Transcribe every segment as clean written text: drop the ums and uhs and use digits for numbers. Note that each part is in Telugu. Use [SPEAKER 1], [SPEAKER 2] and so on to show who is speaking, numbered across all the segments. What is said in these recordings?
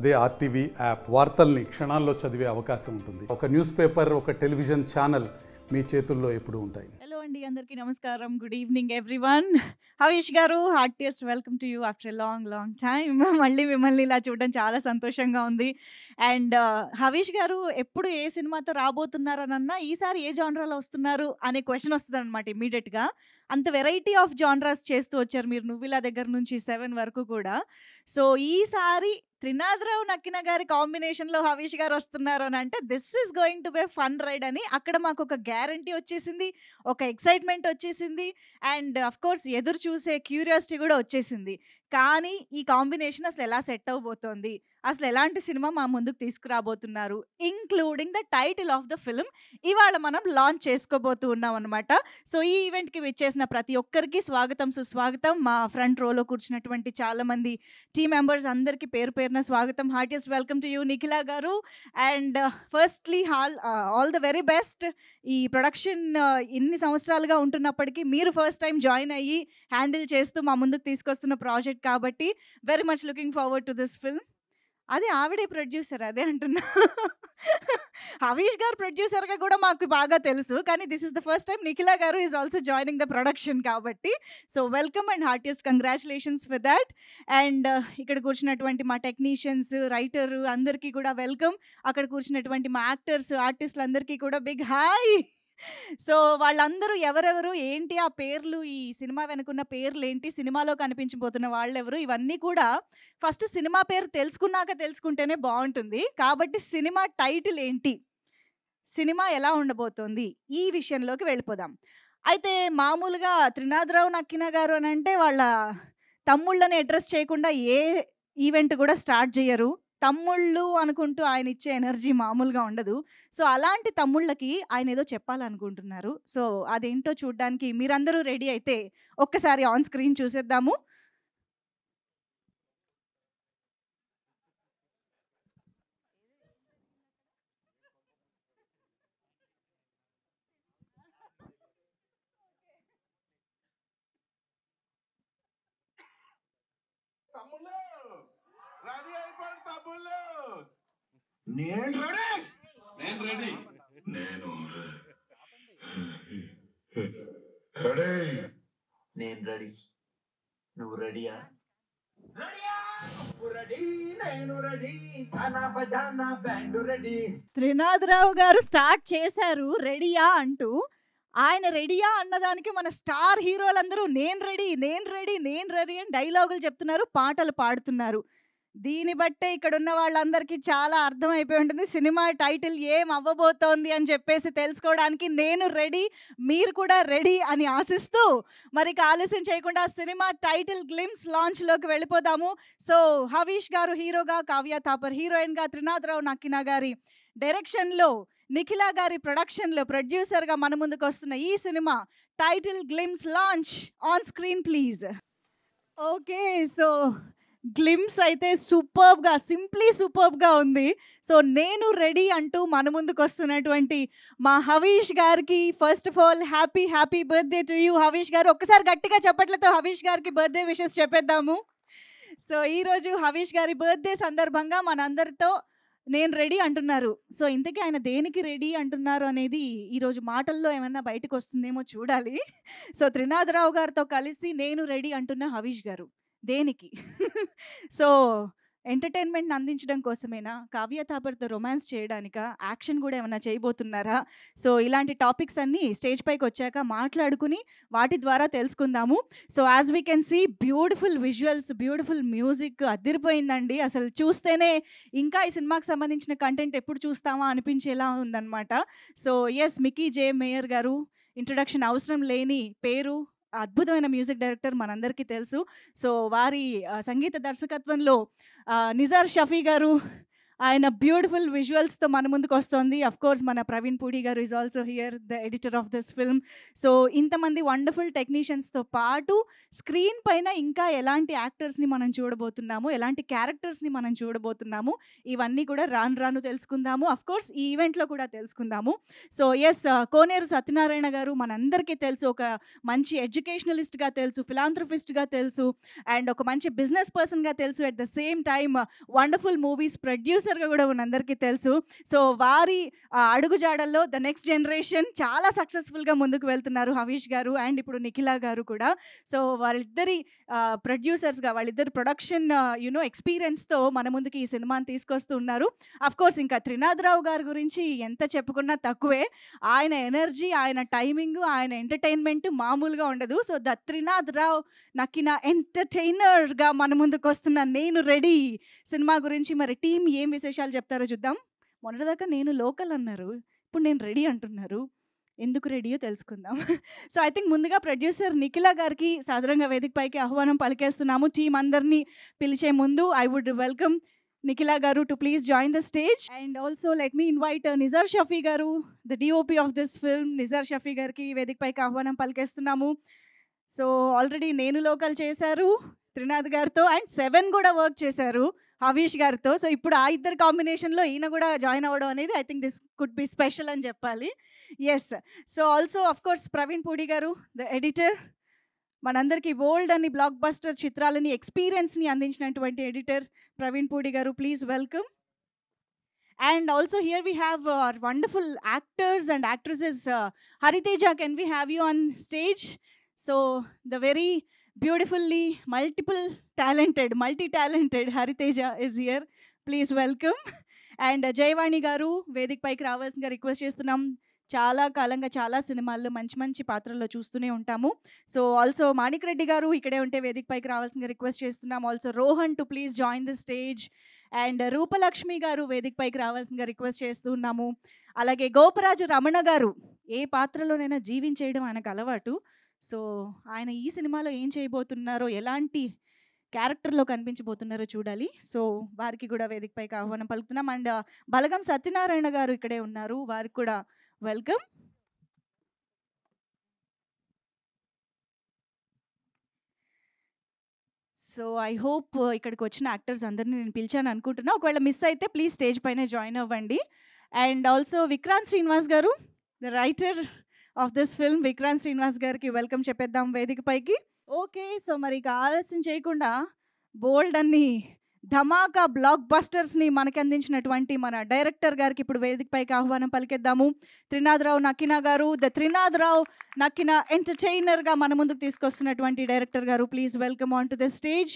[SPEAKER 1] అదే ఆర్టీవీ యాప్ వార్తల్ని క్షణాల్లో చదివే అవకాశం ఉంటుంది. ఒక న్యూస్ పేపర్, ఒక టెలివిజన్ ఛానల్ మీ చేతుల్లో ఎప్పుడూ ఉంటాయి.
[SPEAKER 2] హలో అండి, అందరికీ నమస్కారం. Good evening everyone. Havish garu, heartiest welcome to you after a long time. మళ్ళీ మిమ్మల్ని ఇలా చూడడం చాలా సంతోషంగా ఉంది. అండ్ హవీష్ గారు ఎప్పుడు ఏ సినిమాతో రాబోతున్నారనన్నా ఈసారి ఏ జానరాలో వస్తున్నారు అనే క్వశ్చన్ వస్తుంది అనమాట ఇమీడియట్గా. అంత వెరైటీ ఆఫ్ జానరాస్ చేస్తూ వచ్చారు మీరు, నువ్విలా దగ్గర నుంచి 7 వరకు కూడా. సో ఈసారి త్రినాథరావు నక్కిన గారి కాంబినేషన్లో హవీష్ గారు వస్తున్నారు అని అంటే this is going to be fun ride అని అక్కడ మాకు ఒక గ్యారంటీ వచ్చేసింది, ఒక ఎక్సైట్మెంట్ వచ్చేసింది, అండ్ అఫ్ కోర్స్ ఎదురు చూసే క్యూరియాసిటీ కూడా వచ్చేసింది. కానీ ఈ కాంబినేషన్ అసలు ఎలా సెట్ అవబోతోంది, అసలు ఎలాంటి సినిమా మా ముందుకు తీసుకురాబోతున్నారు, including the title of the film ఇవాళ మనం లాంచ్ చేసుకోబోతూ ఉన్నాం అనమాట. సో ఈ ఈవెంట్కి విచ్చేసిన ప్రతి ఒక్కరికి స్వాగతం సుస్వాగతం. మా ఫ్రంట్ రోలో కూర్చున్నటువంటి చాలామంది టీమ్ మెంబర్స్ అందరికీ పేరు పేరున స్వాగతం. Heartiest welcome to you Nikhila garu. And firstly all the very best. ఈ ప్రొడక్షన్ ఇన్ని సంవత్సరాలుగా ఉంటున్నప్పటికీ మీరు ఫస్ట్ టైం జాయిన్ అయ్యి హ్యాండిల్ చేస్తూ మా ముందుకు తీసుకొస్తున్న ప్రాజెక్ట్ కాబట్టి very much looking forward to this film. అదే ఆవిడే ప్రొడ్యూసర్, అదే అంటున్నా. హవీష్ గారు ప్రొడ్యూసర్గా కూడా మాకు బాగా తెలుసు, కానీ this is the first time Nikhila garu is also joining the production కాబట్టి so welcome and heartiest congratulations for that. And ఇక్కడ కూర్చున్నటువంటి మా టెక్నీషియన్స్, రైటర్ అందరికీ కూడా వెల్కమ్. అక్కడ కూర్చున్నటువంటి మా యాక్టర్స్, ఆర్టిస్టులు అందరికీ కూడా బిగ్ హాయ్. సో వాళ్ళందరూ ఎవరెవరు ఏంటి, ఆ పేర్లు, ఈ సినిమా వెనుకున్న పేర్లు ఏంటి, సినిమాలో కనిపించబోతున్న వాళ్ళెవరు, ఇవన్నీ కూడా ఫస్ట్ సినిమా పేరు తెలుసుకుంటేనే బాగుంటుంది. కాబట్టి సినిమా టైటిల్ ఏంటి, సినిమా ఎలా ఉండబోతోంది, ఈ విషయంలోకి వెళ్ళిపోదాం. అయితే మామూలుగా త్రినాథరావు నక్కిన గారు అని అంటే వాళ్ళ తమ్ముళ్ళని అడ్రస్ చేయకుండా ఏ ఈవెంట్ కూడా స్టార్ట్ చేయరు. తమ్ముళ్ళు అనుకుంటూ ఆయన ఇచ్చే ఎనర్జీ మామూలుగా ఉండదు. సో అలాంటి తమ్ముళ్ళకి ఆయన ఏదో చెప్పాలనుకుంటున్నారు. సో అదేంటో చూడడానికి మీరందరూ రెడీ అయితే ఒక్కసారి ఆన్ స్క్రీన్ చూసేద్దాము.
[SPEAKER 3] నేను రెడీ. నువ్వు రెడీయా?
[SPEAKER 2] త్రినాథరావు గారు స్టార్ట్ చేశారు రెడీయా అంటూ. ఆయన రెడీయా అన్నదానికి మన స్టార్ హీరోలందరూ నేను రెడీ అని డైలాగులు చెప్తున్నారు, పాటలు పాడుతున్నారు. దీన్ని బట్టే ఇక్కడ ఉన్న వాళ్ళందరికీ చాలా అర్థమైపోయి ఉంటుంది సినిమా టైటిల్ ఏం అవ్వబోతోంది అని చెప్పేసి తెలుసుకోవడానికి. నేను రెడీ, మీరు కూడా రెడీ అని ఆశిస్తూ మరి ఆలస్యం చేయకుండా సినిమా టైటిల్ గ్లిమ్స్ లాంచ్లోకి వెళ్ళిపోదాము. సో హవీష్ గారు హీరోగా, కావ్య థాపర్ హీరోయిన్గా, త్రినాథరావు నక్కిన గారి డైరెక్షన్లో, నిఖిల గారి ప్రొడక్షన్లో ప్రొడ్యూసర్గా మన ముందుకు వస్తున్న ఈ cinema title glimpse launch on screen please. Okay, so glimpse అయితే సింప్లీ సూపర్బ్గా ఉంది. సో నేను రెడీ అంటూ మన ముందుకు వస్తున్నటువంటి మా హవీష్ గారికి first of all happy birthday to you Havish గారు. ఒక్కసారి గట్టిగా చెప్పట్లతో హవీష్ గారికి బర్త్డే విషెస్ చెప్పేద్దాము. సో ఈరోజు హవీష్ గారి బర్త్డే సందర్భంగా మనందరితో నేను రెడీ అంటున్నారు. సో ఇంతకీ ఆయన దేనికి రెడీ అంటున్నారు అనేది ఈరోజు మాటల్లో ఏమన్నా బయటకు వస్తుందేమో చూడాలి. సో త్రినాథరావు గారితో కలిసి నేను రెడీ అంటున్న హవీష్ గారు దేనికి? సో ఎంటర్టైన్మెంట్ అందించడం కోసమేనా, కావ్య థాపర్తో రొమాన్స్ చేయడానికా, యాక్షన్ కూడా ఏమైనా చేయబోతున్నారా? సో ఇలాంటి టాపిక్స్ అన్నీ స్టేజ్ పైకి వచ్చాక మాట్లాడుకుని వాటి ద్వారా తెలుసుకుందాము. So as we can see beautiful visuals, beautiful music అదిరిపోయిందండి. అసలు చూస్తేనే ఇంకా ఈ సినిమాకి సంబంధించిన కంటెంట్ ఎప్పుడు చూస్తామా అనిపించేలా ఉందన్నమాట. సో ఎస్, మికీ జే మేయర్ గారు ఇంట్రడక్షన్ అవసరం లేని పేరు, అద్భుతమైన మ్యూజిక్ డైరెక్టర్ మనందరికీ తెలుసు. సో వారి సంగీత దర్శకత్వంలో నిజార్ షఫీ గారు, ఆయన బ్యూటిఫుల్ విజువల్స్తో మన ముందుకు వస్తుంది. అఫ్ కోర్స్ మన ప్రవీణ్ పూడి గారు is also here, the editor of this film. So ఇంతమంది వండర్ఫుల్ టెక్నీషియన్స్తో పాటు స్క్రీన్ పైన ఇంకా ఎలాంటి యాక్టర్స్ని మనం చూడబోతున్నాము, ఎలాంటి క్యారెక్టర్స్ని మనం చూడబోతున్నాము, ఇవన్నీ కూడా రాను రాను తెలుసుకుందాము. అఫ్ కోర్స్ ఈ ఈవెంట్లో కూడా తెలుసుకుందాము. సో ఎస్, కోనేరు సత్యనారాయణ గారు మనందరికీ తెలుసు, ఒక మంచి ఎడ్యుకేషనలిస్ట్గా తెలుసు, ఫిలాంథ్రఫిస్ట్గా తెలుసు, అండ్ ఒక మంచి బిజినెస్ పర్సన్గా తెలుసు. At the same time wonderful movies ప్రొడ్యూసర్గా కూడా మనందరికీ తెలుసు. సో వారి అడుగుజాడల్లో ద నెక్స్ట్ జనరేషన్ చాలా సక్సెస్ఫుల్గా ముందుకు వెళ్తున్నారు హవీష్ గారు అండ్ ఇప్పుడు నిఖిల గారు కూడా. సో వాళ్ళిద్దరి ప్రొడ్యూసర్స్గా, వాళ్ళిద్దరు ప్రొడక్షన్ ఎక్స్పీరియన్స్తో మన ముందుకి ఈ సినిమాని తీసుకొస్తూ ఉన్నారు. అఫ్ కోర్స్ ఇంకా త్రినాథరావు గారి గురించి ఎంత చెప్పుకున్నా తక్కువే. ఆయన ఎనర్జీ, ఆయన టైమింగ్, ఆయన ఎంటర్టైన్మెంట్ మామూలుగా ఉండదు. సో ద త్రినాథరావు నక్కిన ఎంటర్టైనర్గా మన ముందుకు వస్తున్న నేను రెడీ సినిమా గురించి మరి టీం ఏం విశేషాలు చెప్తారో చూద్దాం. మొన్నటిదాకా నేను లోకల్ అన్నారు, ఇప్పుడు నేను రెడీ అంటున్నారు. ఎందుకు రెడీయో తెలుసుకుందాం. సో ఐ థింక్ ముందుగా ప్రొడ్యూసర్ నిఖిల గారికి సాదరంగా వేదికపైకి ఆహ్వానం పలికేస్తున్నాము. టీం అందరినీ పిలిచే ముందు I would welcome Nikhila garu to please join the stage. And also let me invite Nizar Shafi garu, the DOP of this film. Nizar Shafi గారికి వేదికపైకి ఆహ్వానం పలికేస్తున్నాము. సో ఆల్రెడీ నేను లోకల్ చేశారు త్రినాథ్ గారితో, అండ్ 7 కూడా వర్క్ చేశారు హవీష్ గారితో. సో ఇప్పుడు ఆ ఇద్దరు కాంబినేషన్లో ఈయన కూడా జాయిన్ అవ్వడం అనేది I think this could be special అని చెప్పాలి. Yes, so also of course Praveen Pudi గారు, ద ఎడిటర్, మనందరికీ బోల్డ్ అని బ్లాక్ బస్టర్ చిత్రాలని ఎక్స్పీరియన్స్ని అందించినటువంటి ఎడిటర్ ప్రవీణ్ పూడి గారు, please welcome. And also here we have our wonderful actors and actresses. Hariteja, can we have you on stage? So the very beautifully multi-talented Hariteja is here. Please welcome. And Jayavani garu వేదిక పైకి రావాల్సిందిగా రిక్వెస్ట్ చేస్తున్నాం. చాలా కాలంగా చాలా సినిమాల్లో మంచి మంచి పాత్రల్లో చూస్తూనే ఉంటాము. సో ఆల్సో మాణిక్ రెడ్డి గారు ఇక్కడే ఉంటే వేదిక పైకి రావాల్సిందిగా రిక్వెస్ట్ చేస్తున్నాం. Also Rohan to please join the stage. And Rupalakshmi గారు వేదిక పైకి రావాల్సిందిగా రిక్వెస్ట్ చేస్తూ ఉన్నాము. అలాగే గోపరాజు రమణ గారు, ఏ పాత్రలోనైనా జీవించేయడం ఆయనకు అలవాటు. సో ఆయన ఈ సినిమాలో ఏం చేయబోతున్నారో, ఎలాంటి క్యారెక్టర్లో కనిపించబోతున్నారో చూడాలి. సో వారికి కూడా వేదిక పైకి ఆహ్వానం పలుకుతున్నాం. అండ్ బలగం సత్యనారాయణ గారు ఇక్కడే ఉన్నారు, వారికి కూడా వెల్కమ్. సో ఐ హోప్ ఇక్కడికి వచ్చిన యాక్టర్స్ అందరినీ నేను పిలిచాను అనుకుంటున్నా. ఒకవేళ మిస్ అయితే ప్లీజ్ స్టేజ్ పైన జాయిన్ అవ్వండి. అండ్ ఆల్సో విక్రాంత్ శ్రీనివాస్ గారు, the writer of this film, Vikrant Srinivas గారికి వెల్కమ్ చెప్పేద్దాం వేదిక పైకి. ఓకే, సో మరి ఇక ఆలస్యం చేయకుండా బోల్డ్ అన్ని ధమాకా బ్లాక్ బస్టర్స్ని మనకి అందించినటువంటి మన డైరెక్టర్ గారికి ఇప్పుడు వేదిక పైకి ఆహ్వానం పలికేద్దాము. త్రినాథరావు నక్కిన గారు, ద త్రినాథరావు నక్కిన ఎంటర్టైనర్గా మన ముందుకు తీసుకొస్తున్నటువంటి డైరెక్టర్ గారు, please welcome on to the stage.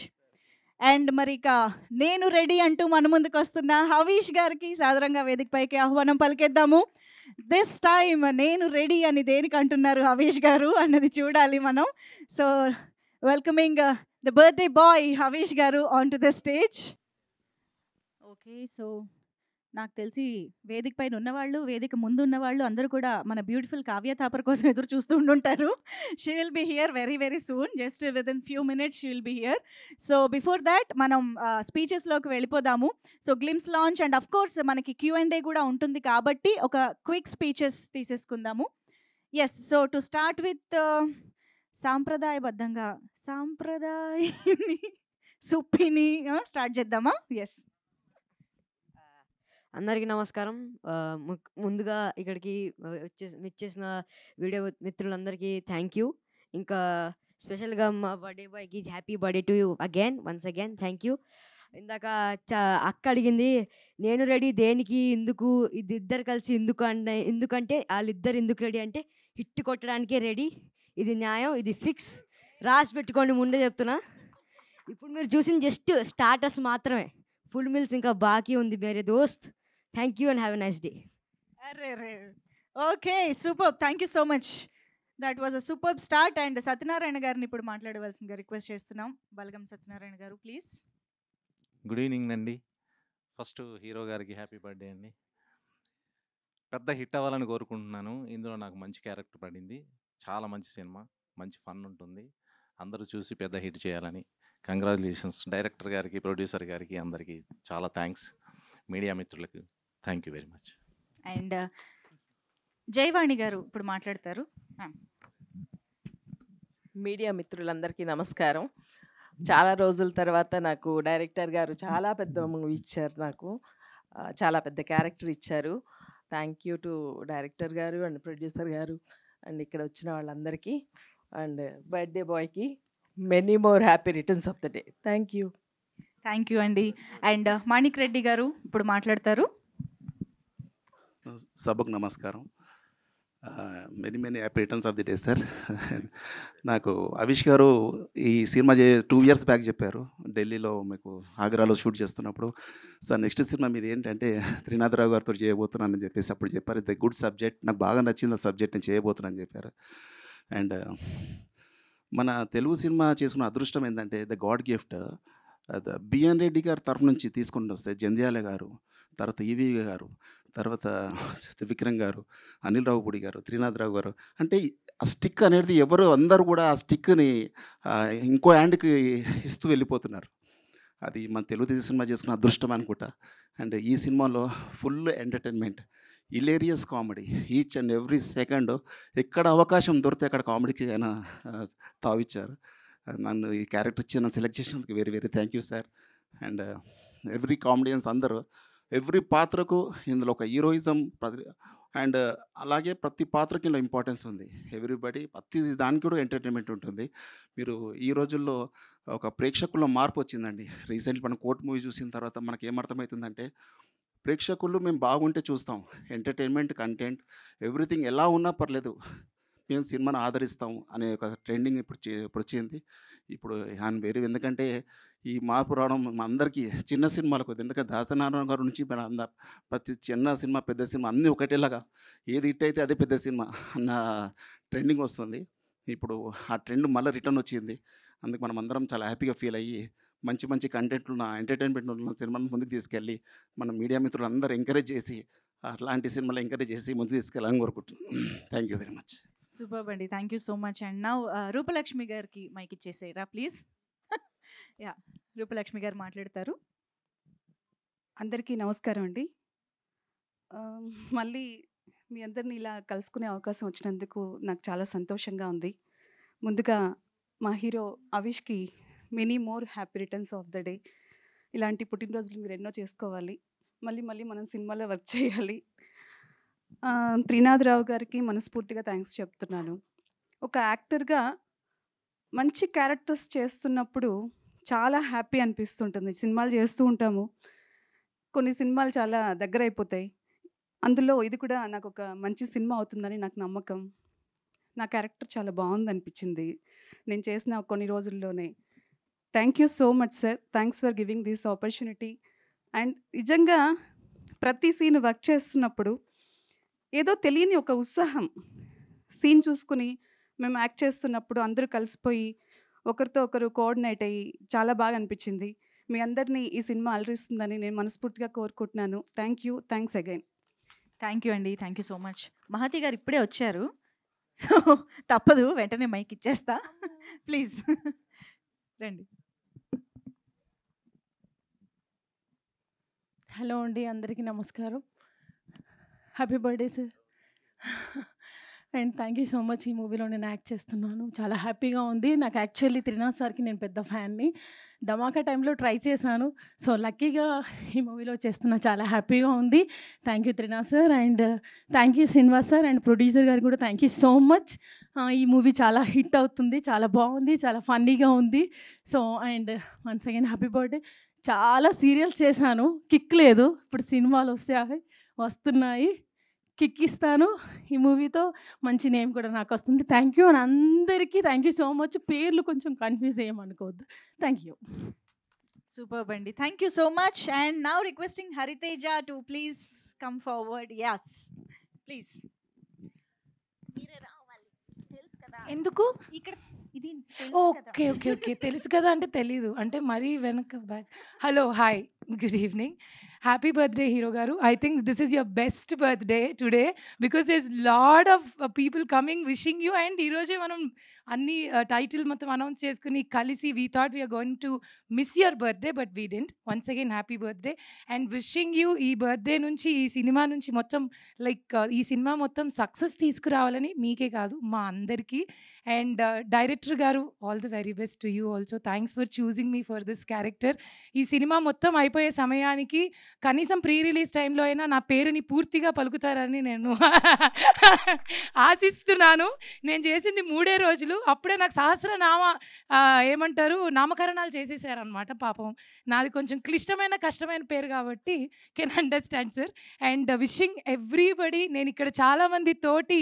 [SPEAKER 2] And మరి ఇక నేను రెడీ అంటూ మన ముందుకు వస్తున్న హవీష్ గారికి సాదరంగా వేదిక పైకి ఆహ్వానం పలికేద్దాము. దిస్ టైమ్ నేను రెడీ అని దేనికి అంటున్నారు హవీష్ గారు అన్నది చూడాలి మనం. So welcoming the birthday boy Havish garu on to the stage. Okay, so నాకు తెలిసి వేదిక పైన ఉన్నవాళ్ళు, వేదిక ముందు ఉన్నవాళ్ళు అందరూ కూడా మన బ్యూటిఫుల్ కావ్య థాపర్ కోసం ఎదురు చూస్తూ ఉండుంటారు. She will be here very very soon, just with in few minutes she will be here. So before that మనం స్పీచెస్లోకి వెళ్ళిపోదాము. So glimpse launch and of course మనకి Q&A కూడా ఉంటుంది కాబట్టి ఒక క్విక్ స్పీచెస్ తీసేసుకుందాము. Yes, so to start with సాంప్రదాయబద్ధంగా సుప్పిని స్టార్ట్ చేద్దామా? ఎస్,
[SPEAKER 4] అందరికీ నమస్కారం. ముందుగా ఇక్కడికి వచ్చేసిన వీడియో మిత్రులందరికీ థ్యాంక్ యూ. ఇంకా స్పెషల్గా మా బర్త్డే బాయ్కి happy birthday to you once again thank you. ఇందాక అక్క అడిగింది నేను రెడీ దేనికి, ఎందుకు, ఇది ఇద్దరు కలిసి ఎందుకంటే వాళ్ళిద్దరు ఎందుకు రెడీ అంటే హిట్ కొట్టడానికే రెడీ. ఇది న్యాయం, ఇది ఫిక్స్, రాసి పెట్టుకోండి, ముందే చెప్తున్నా. ఇప్పుడు మీరు చూసిన జస్ట్ స్టార్టర్స్ మాత్రమే, ఫుల్ మీల్స్ ఇంకా బాకీ ఉంది మేరే దోస్త్. Thank you and have a nice day.
[SPEAKER 2] అరే okay, super, thank you so much. That was a super start. And Satyanarayana గారిని ఇప్పుడు మాట్లాడవలసిందిగా రిక్వెస్ట్ చేస్తున్నాం. Balagam Satyanarayana garu please.
[SPEAKER 5] Good evening అండి. ఫస్ట్ హీరో గారికి హ్యాపీ బర్త్డే అండి. పెద్ద హిట్ అవ్వాలని కోరుకుంటున్నాను. ఇందులో నాకు మంచి క్యారెక్టర్ పడింది. చాలా మంచి సినిమా, మంచి ఫన్ ఉంటుంది. అందరూ చూసి పెద్ద హిట్ చేయాలని కంగ్రాచులేషన్స్. డైరెక్టర్ గారికి, ప్రొడ్యూసర్ గారికి అందరికీ చాలా థ్యాంక్స్. మీడియా మిత్రులకు thank you very much.
[SPEAKER 2] And Jayavani గారు ఇప్పుడు మాట్లాడతారు.
[SPEAKER 6] మీడియా మిత్రులందరికీ నమస్కారం. చాలా రోజుల తర్వాత నాకు డైరెక్టర్ గారు చాలా పెద్ద మూవీ ఇచ్చారు. నాకు చాలా పెద్ద క్యారెక్టర్ ఇచ్చారు. థ్యాంక్ యూ టు డైరెక్టర్ గారు అండ్ ప్రొడ్యూసర్ గారు అండ్ ఇక్కడ వచ్చిన వాళ్ళందరికీ. అండ్ బర్త్డే బాయ్కి many more happy returns of the day. Thank you.
[SPEAKER 2] Thank you అండి. అండ్ మాణిక్ రెడ్డి గారు ఇప్పుడు మాట్లాడతారు.
[SPEAKER 7] సభకు నమస్కారం. Many happy returns of the day sir. నాకు అవిష్ గారు ఈ సినిమా 2 years బ్యాక్ చెప్పారు, ఢిల్లీలో మీకు ఆగ్రాలో షూట్ చేస్తున్నప్పుడు, సార్ నెక్స్ట్ సినిమా మీద ఏంటంటే త్రినాథరావు గారితో చేయబోతున్నానని చెప్పేసి అప్పుడు చెప్పారు. ఇది గుడ్ సబ్జెక్ట్, నాకు బాగా నచ్చింది ఆ సబ్జెక్ట్, నేను చేయబోతున్నానని చెప్పారు. అండ్ మన తెలుగు సినిమా చేసుకున్న అదృష్టం ఏంటంటే the god gift, BN Reddy గారి తరఫు నుంచి తీసుకుని వస్తే జంధ్యాల గారు, తర్వాత ఈవి గారు, తర్వాత విక్రమ్ గారు, అనిల్ రావుపూడి గారు, త్రినాథరావు గారు, అంటే ఆ స్టిక్ అనేది ఎవరు అందరూ కూడా ఆ స్టిక్ని ఇంకో హ్యాండ్కి ఇస్తూ వెళ్ళిపోతున్నారు. అది మన తెలుగు సినిమా చేసుకున్న అదృష్టం అనుకుంటా. అండ్ ఈ సినిమాలో full entertainment, hilarious comedy, each and every second ఎక్కడ అవకాశం దొరికితే అక్కడ కామెడీకి ఆయన తావిచ్చారు. నన్ను ఈ క్యారెక్టర్ ఇచ్చి నన్ను సెలెక్ట్ చేసినందుకు very very thank you sir. And every comedians అందరూ ఎవ్రీ పాత్రకు ఇందులో ఒక హీరోయిజం అండ్ అలాగే ప్రతి పాత్రకి ఇందులో ఇంపార్టెన్స్ ఉంది. ఎవ్రీబడి ప్రతి దానికి కూడా ఎంటర్టైన్మెంట్ ఉంటుంది. మీరు ఈ రోజుల్లో ఒక ప్రేక్షకుల్లో మార్పు వచ్చిందండి. రీసెంట్లీ మనం కోర్ట్ మూవీ చూసిన తర్వాత మనకి ఏమర్థమవుతుందంటే ప్రేక్షకులు మేము బాగుంటే చూస్తాం, ఎంటర్టైన్మెంట్, కంటెంట్, ఎవ్రీథింగ్ ఎలా ఉన్నా పర్లేదు, మేము సినిమాను ఆదరిస్తాం అనే ఒక ట్రెండింగ్ ఇప్పుడు వచ్చింది. ఇప్పుడు ఆయన వేరు, ఎందుకంటే ఈ మార్పు రావడం మా అందరికీ చిన్న సినిమాలకు, ఎందుకంటే దాసనారాయణ గారి నుంచి మన ప్రతి చిన్న సినిమా పెద్ద సినిమా అన్నీ ఒకటేలాగా, ఏది హిట్ అయితే అదే పెద్ద సినిమా అన్న ట్రెండింగ్ వస్తుంది. ఇప్పుడు ఆ ట్రెండ్ మళ్ళీ రిటర్న్ వచ్చింది. అందుకు మనం అందరం చాలా హ్యాపీగా ఫీల్ అయ్యి మంచి మంచి కంటెంట్ ఉన్న ఎంటర్టైన్మెంట్ ఉన్న సినిమాను ముందుకు తీసుకెళ్ళి మన మీడియా మిత్రులు అందరూ ఎంకరేజ్ చేసి అట్లాంటి సినిమాలు ఎంకరేజ్ చేసి ముందుకు తీసుకెళ్ళాలని కోరుకుంటున్నాను. Thank you very much.
[SPEAKER 2] Super అండి, thank you so much. And now Roopalakshmi గారికి మైక్ ఇచ్చేసేయరా ప్లీజ్. యా, రూపలక్ష్మి గారు మాట్లాడతారు.
[SPEAKER 8] అందరికీ నమస్కారం అండి. మళ్ళీ మీ అందరిని ఇలా కలుసుకునే అవకాశం వచ్చినందుకు నాకు చాలా సంతోషంగా ఉంది. ముందుగా మా హీరో అవిష్కి many more happy returns of the day. ఇలాంటి పుట్టినరోజులు మీరు ఎన్నో చేసుకోవాలి, మళ్ళీ మళ్ళీ మనం సినిమాలో వర్క్ చేయాలి. త్రినాథరావు గారికి మనస్ఫూర్తిగా థ్యాంక్స్ చెప్తున్నాను. ఒక యాక్టర్గా మంచి క్యారెక్టర్స్ చేస్తున్నప్పుడు చాలా హ్యాపీ అనిపిస్తుంటుంది. సినిమాలు చేస్తూ ఉంటాము, కొన్ని సినిమాలు చాలా దగ్గర అయిపోతాయి. అందులో ఇది కూడా నాకు ఒక మంచి సినిమా అవుతుందని నాకు నమ్మకం. నా క్యారెక్టర్ చాలా బాగుంది అనిపించింది నేను చేసిన కొన్ని రోజుల్లోనే. Thank you so much sir, thanks for giving this opportunity. And నిజంగా ప్రతి సీన్ వర్క్ చేస్తున్నప్పుడు ఏదో తెలియని ఒక ఉత్సాహం, సీన్ చూసుకుని మేము యాక్ట్ చేస్తున్నప్పుడు అందరూ కలిసిపోయి ఒకరితో ఒకరు కోఆర్డినేట్ అయ్యి చాలా బాగా అనిపించింది. మీ అందరినీ ఈ సినిమా అలరిస్తుందని నేను మనస్ఫూర్తిగా కోరుకుంటున్నాను. Thank you, thanks again.
[SPEAKER 2] Thank you అండి, thank you so much. Mahathi garu ఇప్పుడే వచ్చారు, సో తప్పదు, వెంటనే మైక్ ఇచ్చేస్తా. ప్లీజ్ రండి.
[SPEAKER 9] హలో అండి, అందరికీ నమస్కారం. Happy birthday sir. And thank you so much. ఈ మూవీలో నేను యాక్ట్ చేస్తున్నాను, చాలా హ్యాపీగా ఉంది. నాకు యాక్చువల్లీ త్రినాథ్ సార్కి నేను పెద్ద ఫ్యాన్ని. ధమాకా టైంలో ట్రై చేశాను, సో లక్కీగా ఈ మూవీలో చేస్తున్నా, చాలా హ్యాపీగా ఉంది. Thank you Trinath sir, and thank you Srinivas sir and producer గారికి కూడా థ్యాంక్ యూ సో మచ్. ఈ మూవీ చాలా హిట్ అవుతుంది, చాలా బాగుంది, చాలా ఫన్నీగా ఉంది. So and once again happy birthday. చాలా సీరియల్స్ చేశాను, కిక్ లేదు. ఇప్పుడు సినిమాలు వస్తున్నాయి, కిక్ ఇస్తాను. ఈ మూవీతో మంచి నేమ్ కూడా నాకు వస్తుంది. థ్యాంక్ యూ అని అందరికీ థ్యాంక్ యూ సో మచ్. పేర్లు కొంచెం కన్ఫ్యూజ్ చేయమనుకోవద్దు. Thank you.
[SPEAKER 2] సూపర్ అండి, thank you so much. And now requesting Hariteja to please come forward. Yes please.
[SPEAKER 10] ఎందుకు
[SPEAKER 2] ఇక్కడ ఇది
[SPEAKER 10] ఓకే ఓకే ఓకే తెలుసు కదా అంటే తెలీదు అంటే మరీ వెనక back. Hello, hi, good evening.
[SPEAKER 11] Happy birthday hero garu. I think this is your best birthday today because there is lot of people coming wishing you. And ఈరోజే మనం అన్ని టైటిల్ మొత్తం అనౌన్స్ చేసుకుని కలిసి we thought we are going to miss your birthday but we didn't. Once again happy birthday and wishing you ఈ బర్త్డే నుంచి ఈ సినిమా నుంచి మొత్తం లైక్ ఈ సినిమా మొత్తం సక్సెస్ తీసుకురావాలని మీకే కాదు మా అందరికీ. అండ్ డైరెక్టర్ గారు all the very best to you also. Thanks for choosing me for this character. ఈ సినిమా మొత్తం అయిపోయే సమయానికి కనీసం ప్రీ రిలీజ్ టైంలో అయినా నా పేరుని పూర్తిగా పలుకుతారని నేను ఆశిస్తున్నాను. నేను చేసింది 3 రోజులు, అప్పుడే నాకు సహస్రనామ ఏమంటారు నామకరణాలు చేసేసారనమాట. పాపం నాది కొంచెం క్లిష్టమైన కష్టమైన పేరు కాబట్టి can understand sir. And wishing everybody. నేను ఇక్కడ చాలామంది తోటి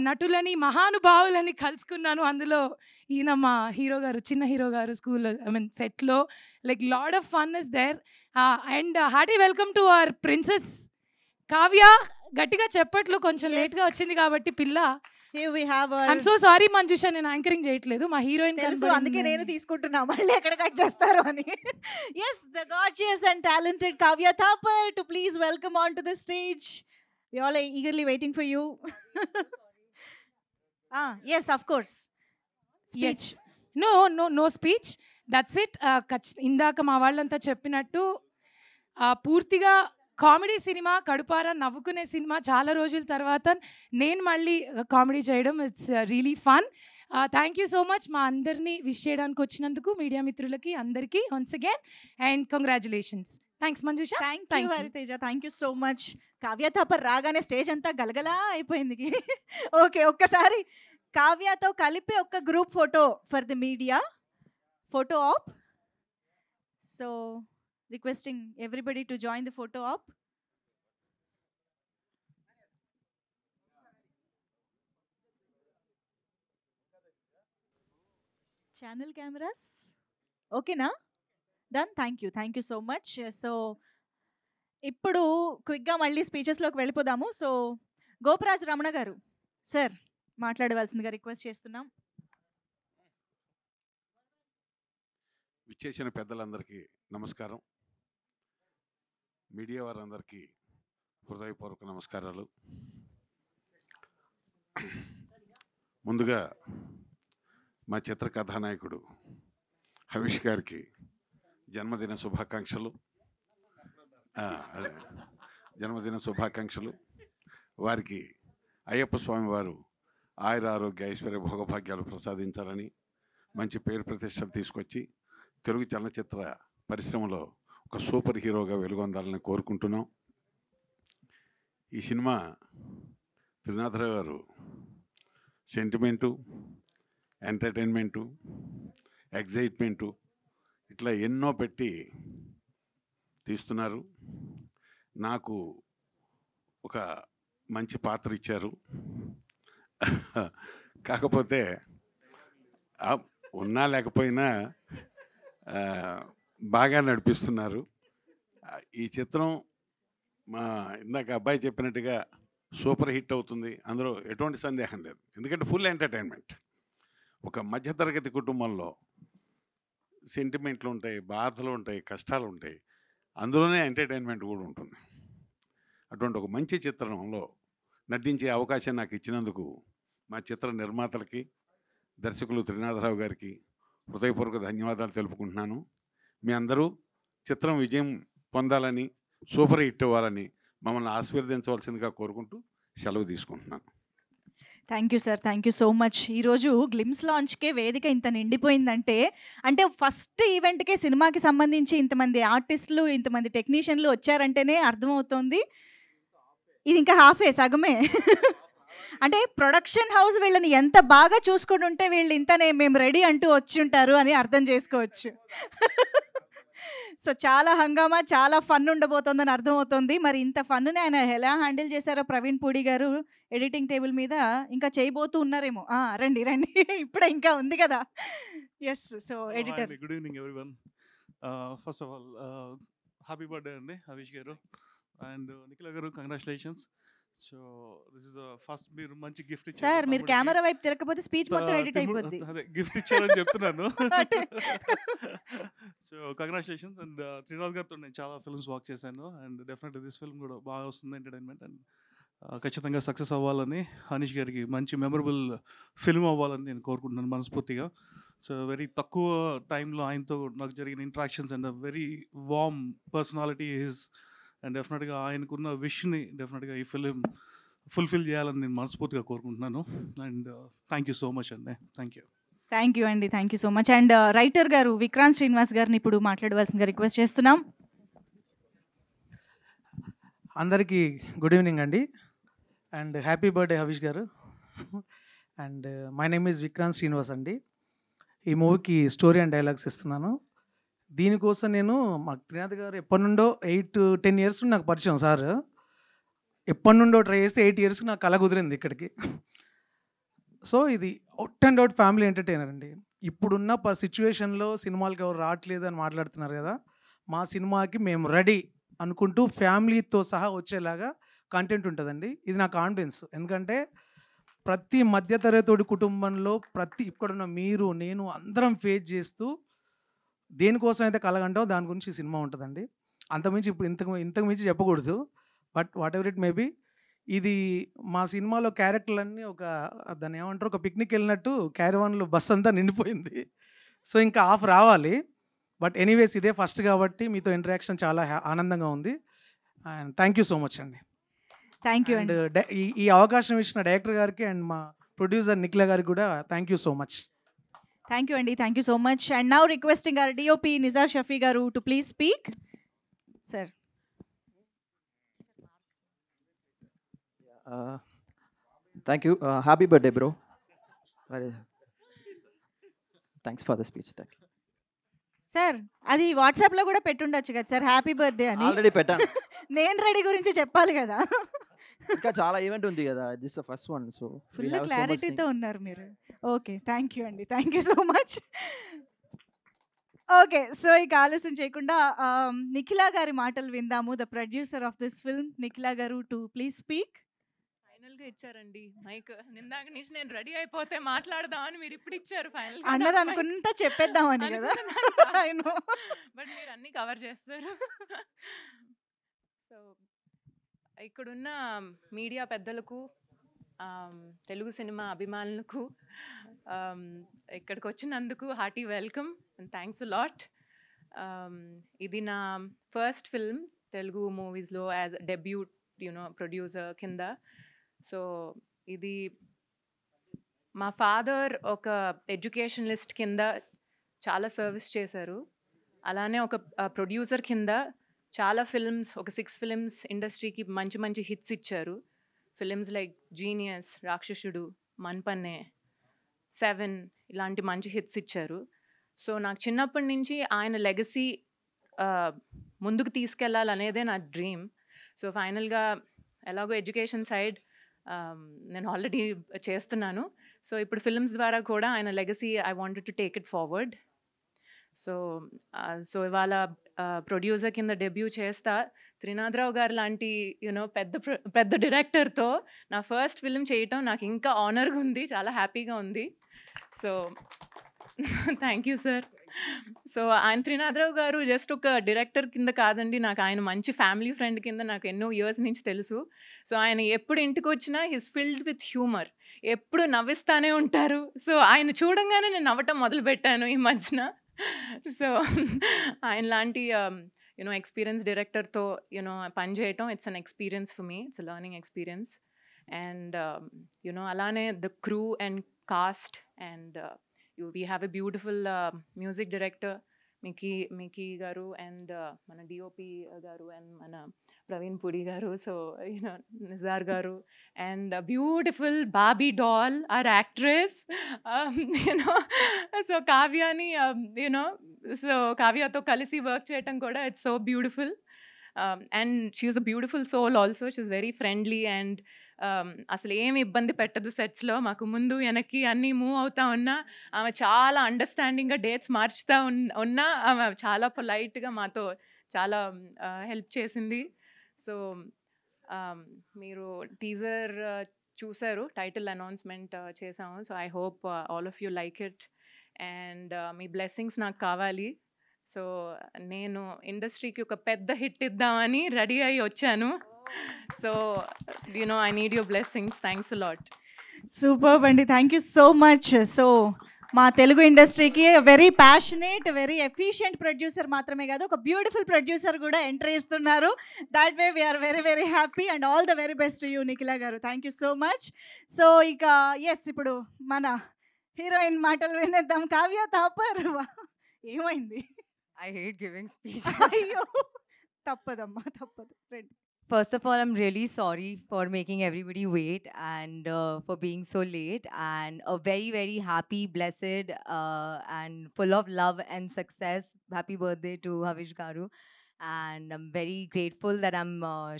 [SPEAKER 11] నటులని మహానుభావులని కలుసుకున్నాను. అందులో ఈయన మా హీరో గారు, చిన్న హీరో గారు స్కూల్లో సెట్లో like lot of fun is there. And hearty welcome to our princess Kavya. గట్టిగా చెప్పట్లు, కొంచెం లేట్గా వచ్చింది కాబట్టి పిల్ల.
[SPEAKER 2] Here we have our
[SPEAKER 11] I'm so sorry Manjusha, నేను యాంకరింగ్ చేయట్లేదు. మా హీరోయిన్
[SPEAKER 2] తెలుసు, అందుకే నేను తీసుకుంటున్నా మళ్ళీ ఎక్కడ కట్ చేస్తారు అని. Yes, the gorgeous and talented Kavya Thapar to please welcome on to the stage. We all are eagerly waiting for you. Yes, of course. Speech.
[SPEAKER 11] No speech, that's it. ఇందాక మా వాళ్ళంతా చెప్పినట్టు పూర్తిగా కామెడీ సినిమా, కడుపారా నవ్వుకునే సినిమా. చాలా రోజుల తర్వాత నేను మళ్ళీ కామెడీ చేయడం it's really fun. Thank you so much మా అందరినీ విష్ చేయడానికి వచ్చినందుకు, మీడియా మిత్రులకి అందరికీ once again and congratulations. Thanks Manjusha.
[SPEAKER 2] Thank you Hariteja, thank you so much. Kavya Thapar రాగానే స్టేజ్ అంతా గలగలా అయిపోయింది. ఓకే, ఒక్కసారి కావ్యతో కలిపి ఒక group photo for the media, photo op. So requesting everybody to join the photo op. Channel cameras ఓకేనా? Done. Thank you so much. So ఇప్పుడు క్విక్గా మళ్ళీ స్పీచెస్లోకి వెళ్ళిపోదాము. సో గోపరాజ్ రమణ గారు సార్ మాట్లాడవలసిందిగా రిక్వెస్ట్ చేస్తున్నాం.
[SPEAKER 12] విచ్చేసిన పెద్దలందరికీ నమస్కారం. మీడియా వారందరికీ హృదయపూర్వక నమస్కారాలు. ముందుగా మా చిత్ర కథానాయకుడు హవిష్ గారికి జన్మదిన శుభాకాంక్షలు. జన్మదిన శుభాకాంక్షలు. వారికి అయ్యప్ప స్వామి వారు ఆయుర ఆరోగ్య ఐశ్వర్య భోగభాగ్యాలు ప్రసాదించాలని, మంచి పేరు ప్రతిష్టలు తీసుకొచ్చి తెలుగు చలనచిత్ర పరిశ్రమలో ఒక సూపర్ హీరోగా వెలుగొందాలని కోరుకుంటున్నాం. ఈ సినిమా త్రినాథరావు గారు సెంటిమెంటు, ఎంటర్టైన్మెంటు, ఎగ్జైట్మెంటు ఇట్లా ఎన్నో పెట్టి తీస్తున్నారు. నాకు ఒక మంచి పాత్ర ఇచ్చారు. కాకపోతే ఉన్నా లేకపోయినా బాగా నడిపిస్తున్నారు. ఈ చిత్రం మా ఇందాక అబ్బాయి చెప్పినట్టుగా సూపర్ హిట్ అవుతుంది, అందులో ఎటువంటి సందేహం లేదు. ఎందుకంటే ఫుల్ ఎంటర్టైన్మెంట్. ఒక మధ్యతరగతి కుటుంబంలో సెంటిమెంట్లు ఉంటాయి, బాధలు ఉంటాయి, కష్టాలు ఉంటాయి, అందులోనే ఎంటర్టైన్మెంట్ కూడా ఉంటుంది. అటువంటి ఒక మంచి చిత్రంలో నటించే అవకాశం నాకు ఇచ్చినందుకు మా చిత్ర నిర్మాతలకి, దర్శకులు త్రినాథరావు గారికి హృదయపూర్వక ధన్యవాదాలు తెలుపుకుంటున్నాను. మీ అందరూ చిత్రం విజయం పొందాలని, సూపర్ హిట్ అవ్వాలని మమ్మల్ని ఆశీర్వదించవలసిందిగా కోరుకుంటూ సెలవు తీసుకుంటున్నాను.
[SPEAKER 2] Thank you sir, thank you so much. ఈరోజు గ్లిమ్స్ లాంచ్కే వేదిక ఇంత నిండిపోయిందంటే, అంటే ఫస్ట్ ఈవెంట్కే సినిమాకి సంబంధించి ఇంతమంది ఆర్టిస్టులు, ఇంతమంది టెక్నీషియన్లు వచ్చారంటేనే అర్థమవుతోంది. ఇది ఇంకా హాఫే, సగమే. అంటే ప్రొడక్షన్ హౌస్ వీళ్ళని ఎంత బాగా చూసుకుని ఉంటే వీళ్ళు ఇంతనే మేము రెడీ అంటూ వచ్చి ఉంటారు అని అర్థం చేసుకోవచ్చు. సో చాలా హంగామా, చాలా ఫన్ ఉండబోతోందని అర్థమవుతుంది. మరి ఇంత ఫన్ని ఆయన ఎలా హ్యాండిల్ చేశారో ప్రవీణ్ పూడి గారు ఎడిటింగ్ టేబుల్ మీద ఇంకా చేయబోతూ ఉన్నారేమో. రండి రండి, ఇప్పుడే ఇంకా ఉంది కదా. Yes, so editor.
[SPEAKER 13] Good evening everyone. First of all happy birthday అండి హవిష్ గారు. అండ్ నిఖిల గారు congratulations. So this is the first మీరు మంచి గిఫ్ట్ ఇచ్చారు
[SPEAKER 2] సార్ మీరు
[SPEAKER 13] తమ్ముడికి.
[SPEAKER 2] కెమెరా వైపు తిరగకపోతే స్పీచ్ మొత్తం ఎడిట్ అయిపోద్ది.
[SPEAKER 13] అదే గిఫ్ట్ ఇచ్చారని చెప్తున్నాను.
[SPEAKER 2] అటే.
[SPEAKER 13] So congratulations. అండ్ శ్రీనివాస్ గారితో నేను చాలా ఫిల్మ్స్ వర్క్ చేశాను అండ్ డెఫినెట్లీ దిస్ ఫిల్మ్ కూడా బాగా వస్తుంది ఎంటర్టైన్మెంట్ అండ్ ఖచ్చితంగా సక్సెస్ అవ్వాలని హనీష్ గారికి మంచి మెమరబుల్ ఫిల్మ్ అవ్వాలని నేను కోరుకుంటున్నాను మనస్ఫూర్తిగా. సో వెరీ తక్కువ టైంలో ఆయనతో నాకు జరిగిన interactions and very warm personality is and డెఫినెట్గా ఆయనకున్న విష్ని డెఫినెట్గా ఈ ఫిలిం ఫుల్ఫిల్ చేయాలని నేను మనస్ఫూర్తిగా కోరుకుంటున్నాను. And thank you so much అండి. Thank you.
[SPEAKER 2] థ్యాంక్ యూ అండి, thank you so much. And writer garu Vikrant Srinivas గారిని ఇప్పుడు మాట్లాడవలసిందిగా రిక్వెస్ట్ చేస్తున్నాం.
[SPEAKER 14] అందరికీ గుడ్ ఈవినింగ్ అండి and happy birthday Havish garu. And my name is Vikrant Srinivas అండి. ఈ మూవీకి స్టోరీ అండ్ డైలాగ్స్ ఇస్తున్నాను. దీనికోసం నేను మా త్రినాథ్ గారు ఎప్పటి నుండో 8-10 ఇయర్స్ నాకు పరిచయం సార్. ఎప్పటి నుండో ట్రై చేస్తే 8 ఇయర్స్కి నాకు కళ కుదిరింది ఇక్కడికి. సో ఇది out and out family entertainer అండి. ఇప్పుడున్న సిచ్యువేషన్లో సినిమాలకు ఎవరు రావట్లేదు అని మాట్లాడుతున్నారు కదా, మా సినిమాకి మేము రెడీ అనుకుంటూ ఫ్యామిలీతో సహా వచ్చేలాగా కంటెంట్ ఉంటుందండి. ఇది నా కాన్ఫిడెన్స్. ఎందుకంటే ప్రతి మధ్యతరగతి కుటుంబంలో ఇక్కడున్న మీరు నేను అందరం ఫేస్ చేస్తూ దేనికోసం అయితే కలగంటామో దాని గురించి ఈ సినిమా ఉంటుందండి. అంతకుమించి ఇప్పుడు ఇంతకు మించి చెప్పకూడదు. But what ever it maybe, ఇది మా సినిమాలో క్యారెక్టర్లన్నీ దాన్ని ఏమంటారు, ఒక పిక్నిక్ వెళ్ళినట్టు క్యారవాన్లో బస్ అంతా నిండిపోయింది. సో ఇంకా ఆఫ్ రావాలి. బట్ ఎనీవేస్ ఇదే ఫస్ట్ కాబట్టి మీతో ఇంటరాక్షన్ చాలా ఆనందంగా ఉంది. And thank you so much అండి.
[SPEAKER 2] థ్యాంక్ యూ
[SPEAKER 14] అండ్
[SPEAKER 2] అండి.
[SPEAKER 14] ఈ అవకాశం ఇచ్చిన డైరెక్టర్ గారికి అండ్ మా ప్రొడ్యూసర్ నిఖిల గారికి కూడా thank you so much.
[SPEAKER 2] Thank you అండి, thank you so much. And now requesting our DOP Nizar Shafi garu to please speak. Sir.
[SPEAKER 15] Thank you. Happy birthday, bro. Thanks for the speech. Thank you.
[SPEAKER 2] Sir అది వాట్సాప్లో కూడా పెట్టుండొచ్చు కదా సార్, హ్యాపీ బర్త్డే అని.
[SPEAKER 15] ఆల్రెడీ పెట్టాను.
[SPEAKER 2] నేను రెడీ గురించి చెప్పాలి కదా.
[SPEAKER 15] ఇంకా చాలా ఈవెంట్ ఉంది కదా, this the first one. So
[SPEAKER 2] full క్లారిటీతో ఉన్నారు మీరు. ఓకే, థ్యాంక్ యూ అండి, thank you so much. Okay, so ఇక ఆలస్యం చేయకుండా నిఖిల గారి మాటలు విందాము. The producer of this film Nikhila garu to please speak.
[SPEAKER 16] ఫైనల్గా ఇచ్చారండి మైక్. నిందాక నుంచి నేను రెడీ అయిపోతే మాట్లాడదామని మీరు ఇప్పుడు ఇచ్చారు ఫైనల్
[SPEAKER 2] అన్నది అనుకుంటా చెప్పేద్దామని కదా.
[SPEAKER 16] బట్ మీరు అన్నీ కవర్ చేస్తారు. సో ఇక్కడున్న మీడియా పెద్దలకు, తెలుగు సినిమా అభిమానులకు ఇక్కడికి వచ్చినందుకు hearty welcome and thanks a lot. ఇది నా ఫస్ట్ ఫిల్మ్ తెలుగు మూవీస్లో యాజ్ డెబ్యూట్ ప్రొడ్యూసర్ కింద. సో ఇది మా ఫాదర్ ఒక ఎడ్యుకేషనలిస్ట్ కింద చాలా సర్వీస్ చేశారు. అలానే ఒక ప్రొడ్యూసర్ కింద చాలా ఫిల్మ్స్, ఒక 6 ఫిల్మ్స్ ఇండస్ట్రీకి మంచి మంచి హిట్స్ ఇచ్చారు. ఫిలిమ్స్ లైక్ జీనియస్, రాక్షసుడు, మన్పన్నే, 7 ఇలాంటి మంచి హిట్స్ ఇచ్చారు. సో నాకు చిన్నప్పటి నుంచి ఆయన లెగసీ ముందుకు తీసుకెళ్ళాలనేదే నా డ్రీమ్. సో ఫైనల్గా ఎలాగో ఎడ్యుకేషన్ సైడ్ నేను ఆల్రెడీ చేస్తున్నాను. సో ఇప్పుడు ఫిల్మ్స్ ద్వారా కూడా ఆయన legacy I wanted to take it forward. So ఇవాళ ప్రొడ్యూసర్ కింద డెబ్యూ చేస్తా. త్రినాథరావు గారు లాంటి పెద్ద డైరెక్టర్తో నా ఫస్ట్ ఫిల్మ్ చేయటం నాకు ఇంకా ఆనర్గా ఉంది, చాలా హ్యాపీగా ఉంది. So thank you sir. So ఆయన త్రినాథరావు గారు జస్ట్ ఒక డైరెక్టర్ కింద కాదండి, నాకు ఆయన మంచి ఫ్యామిలీ ఫ్రెండ్ కింద నాకు ఎన్నో ఇయర్స్ నుంచి తెలుసు. సో ఆయన ఎప్పుడు ఇంటికి వచ్చినా హిస్ ఫిల్డ్ విత్ హ్యూమర్, ఎప్పుడు నవ్విస్తానే ఉంటారు. సో ఆయన చూడంగానే నేను నవ్వటం మొదలుపెట్టాను ఈ మధ్యన. సో ఆయన లాంటి ఎక్స్పీరియన్స్ డైరెక్టర్తో పనిచేయటం it's an experience for me, it's a learning experience. And అలానే the crew and cast and we have a beautiful music director Miki garu and mana DOP garu and mana Praveen Puri garu, so Nizar garu and a beautiful Barbie doll, our actress, so Kavya ni so Kavya to kalisi work cheyatam kuda, it's so beautiful. And she is a beautiful soul also, she's very friendly and అసలు ఏమి ఇబ్బంది పెట్టదు సెట్స్లో. మాకు ముందు వెనక్కి అన్నీ మూవ్ అవుతా ఉన్నా ఆమె చాలా అండర్స్టాండింగ్గా డేట్స్ మార్చుతూ ఉన్నా ఆమె చాలా పొలైట్గా మాతో చాలా హెల్ప్ చేసింది. సో మీరు టీజర్ చూసారు, టైటిల్ అనౌన్స్మెంట్ చేసాము. So I hope all of you like it and me blessings నాకు కావాలి. సో నేను ఇండస్ట్రీకి ఒక పెద్ద హిట్ ఇద్దామని రెడీ అయ్యి వచ్చాను. So I need your blessings. Thanks a lot.
[SPEAKER 2] Super అండి, thank you so much. So మా తెలుగు ఇండస్ట్రీకి very passionate, very efficient producer మాత్రమే కాదు, ఒక బ్యూటిఫుల్ ప్రొడ్యూసర్ కూడా ఎంట్రీ ఇస్తున్నారు. That way we are very very happy and all the very best to you Nikhila garu. Thank you so much. So ఇక ఇప్పుడు మన హీరోయిన్ మాటలు వినేద్దాం. కావ్య థాపర్, ఏమైంది?
[SPEAKER 17] I hate giving speech.
[SPEAKER 2] అయ్యో తప్పదమ్మా, తప్పదు. రండి.
[SPEAKER 17] First of all, I'm really sorry for making everybody wait and for being so late. And a very, very happy, blessed, and full of love and success. Happy birthday to Havish Garu. And I'm very grateful that I'm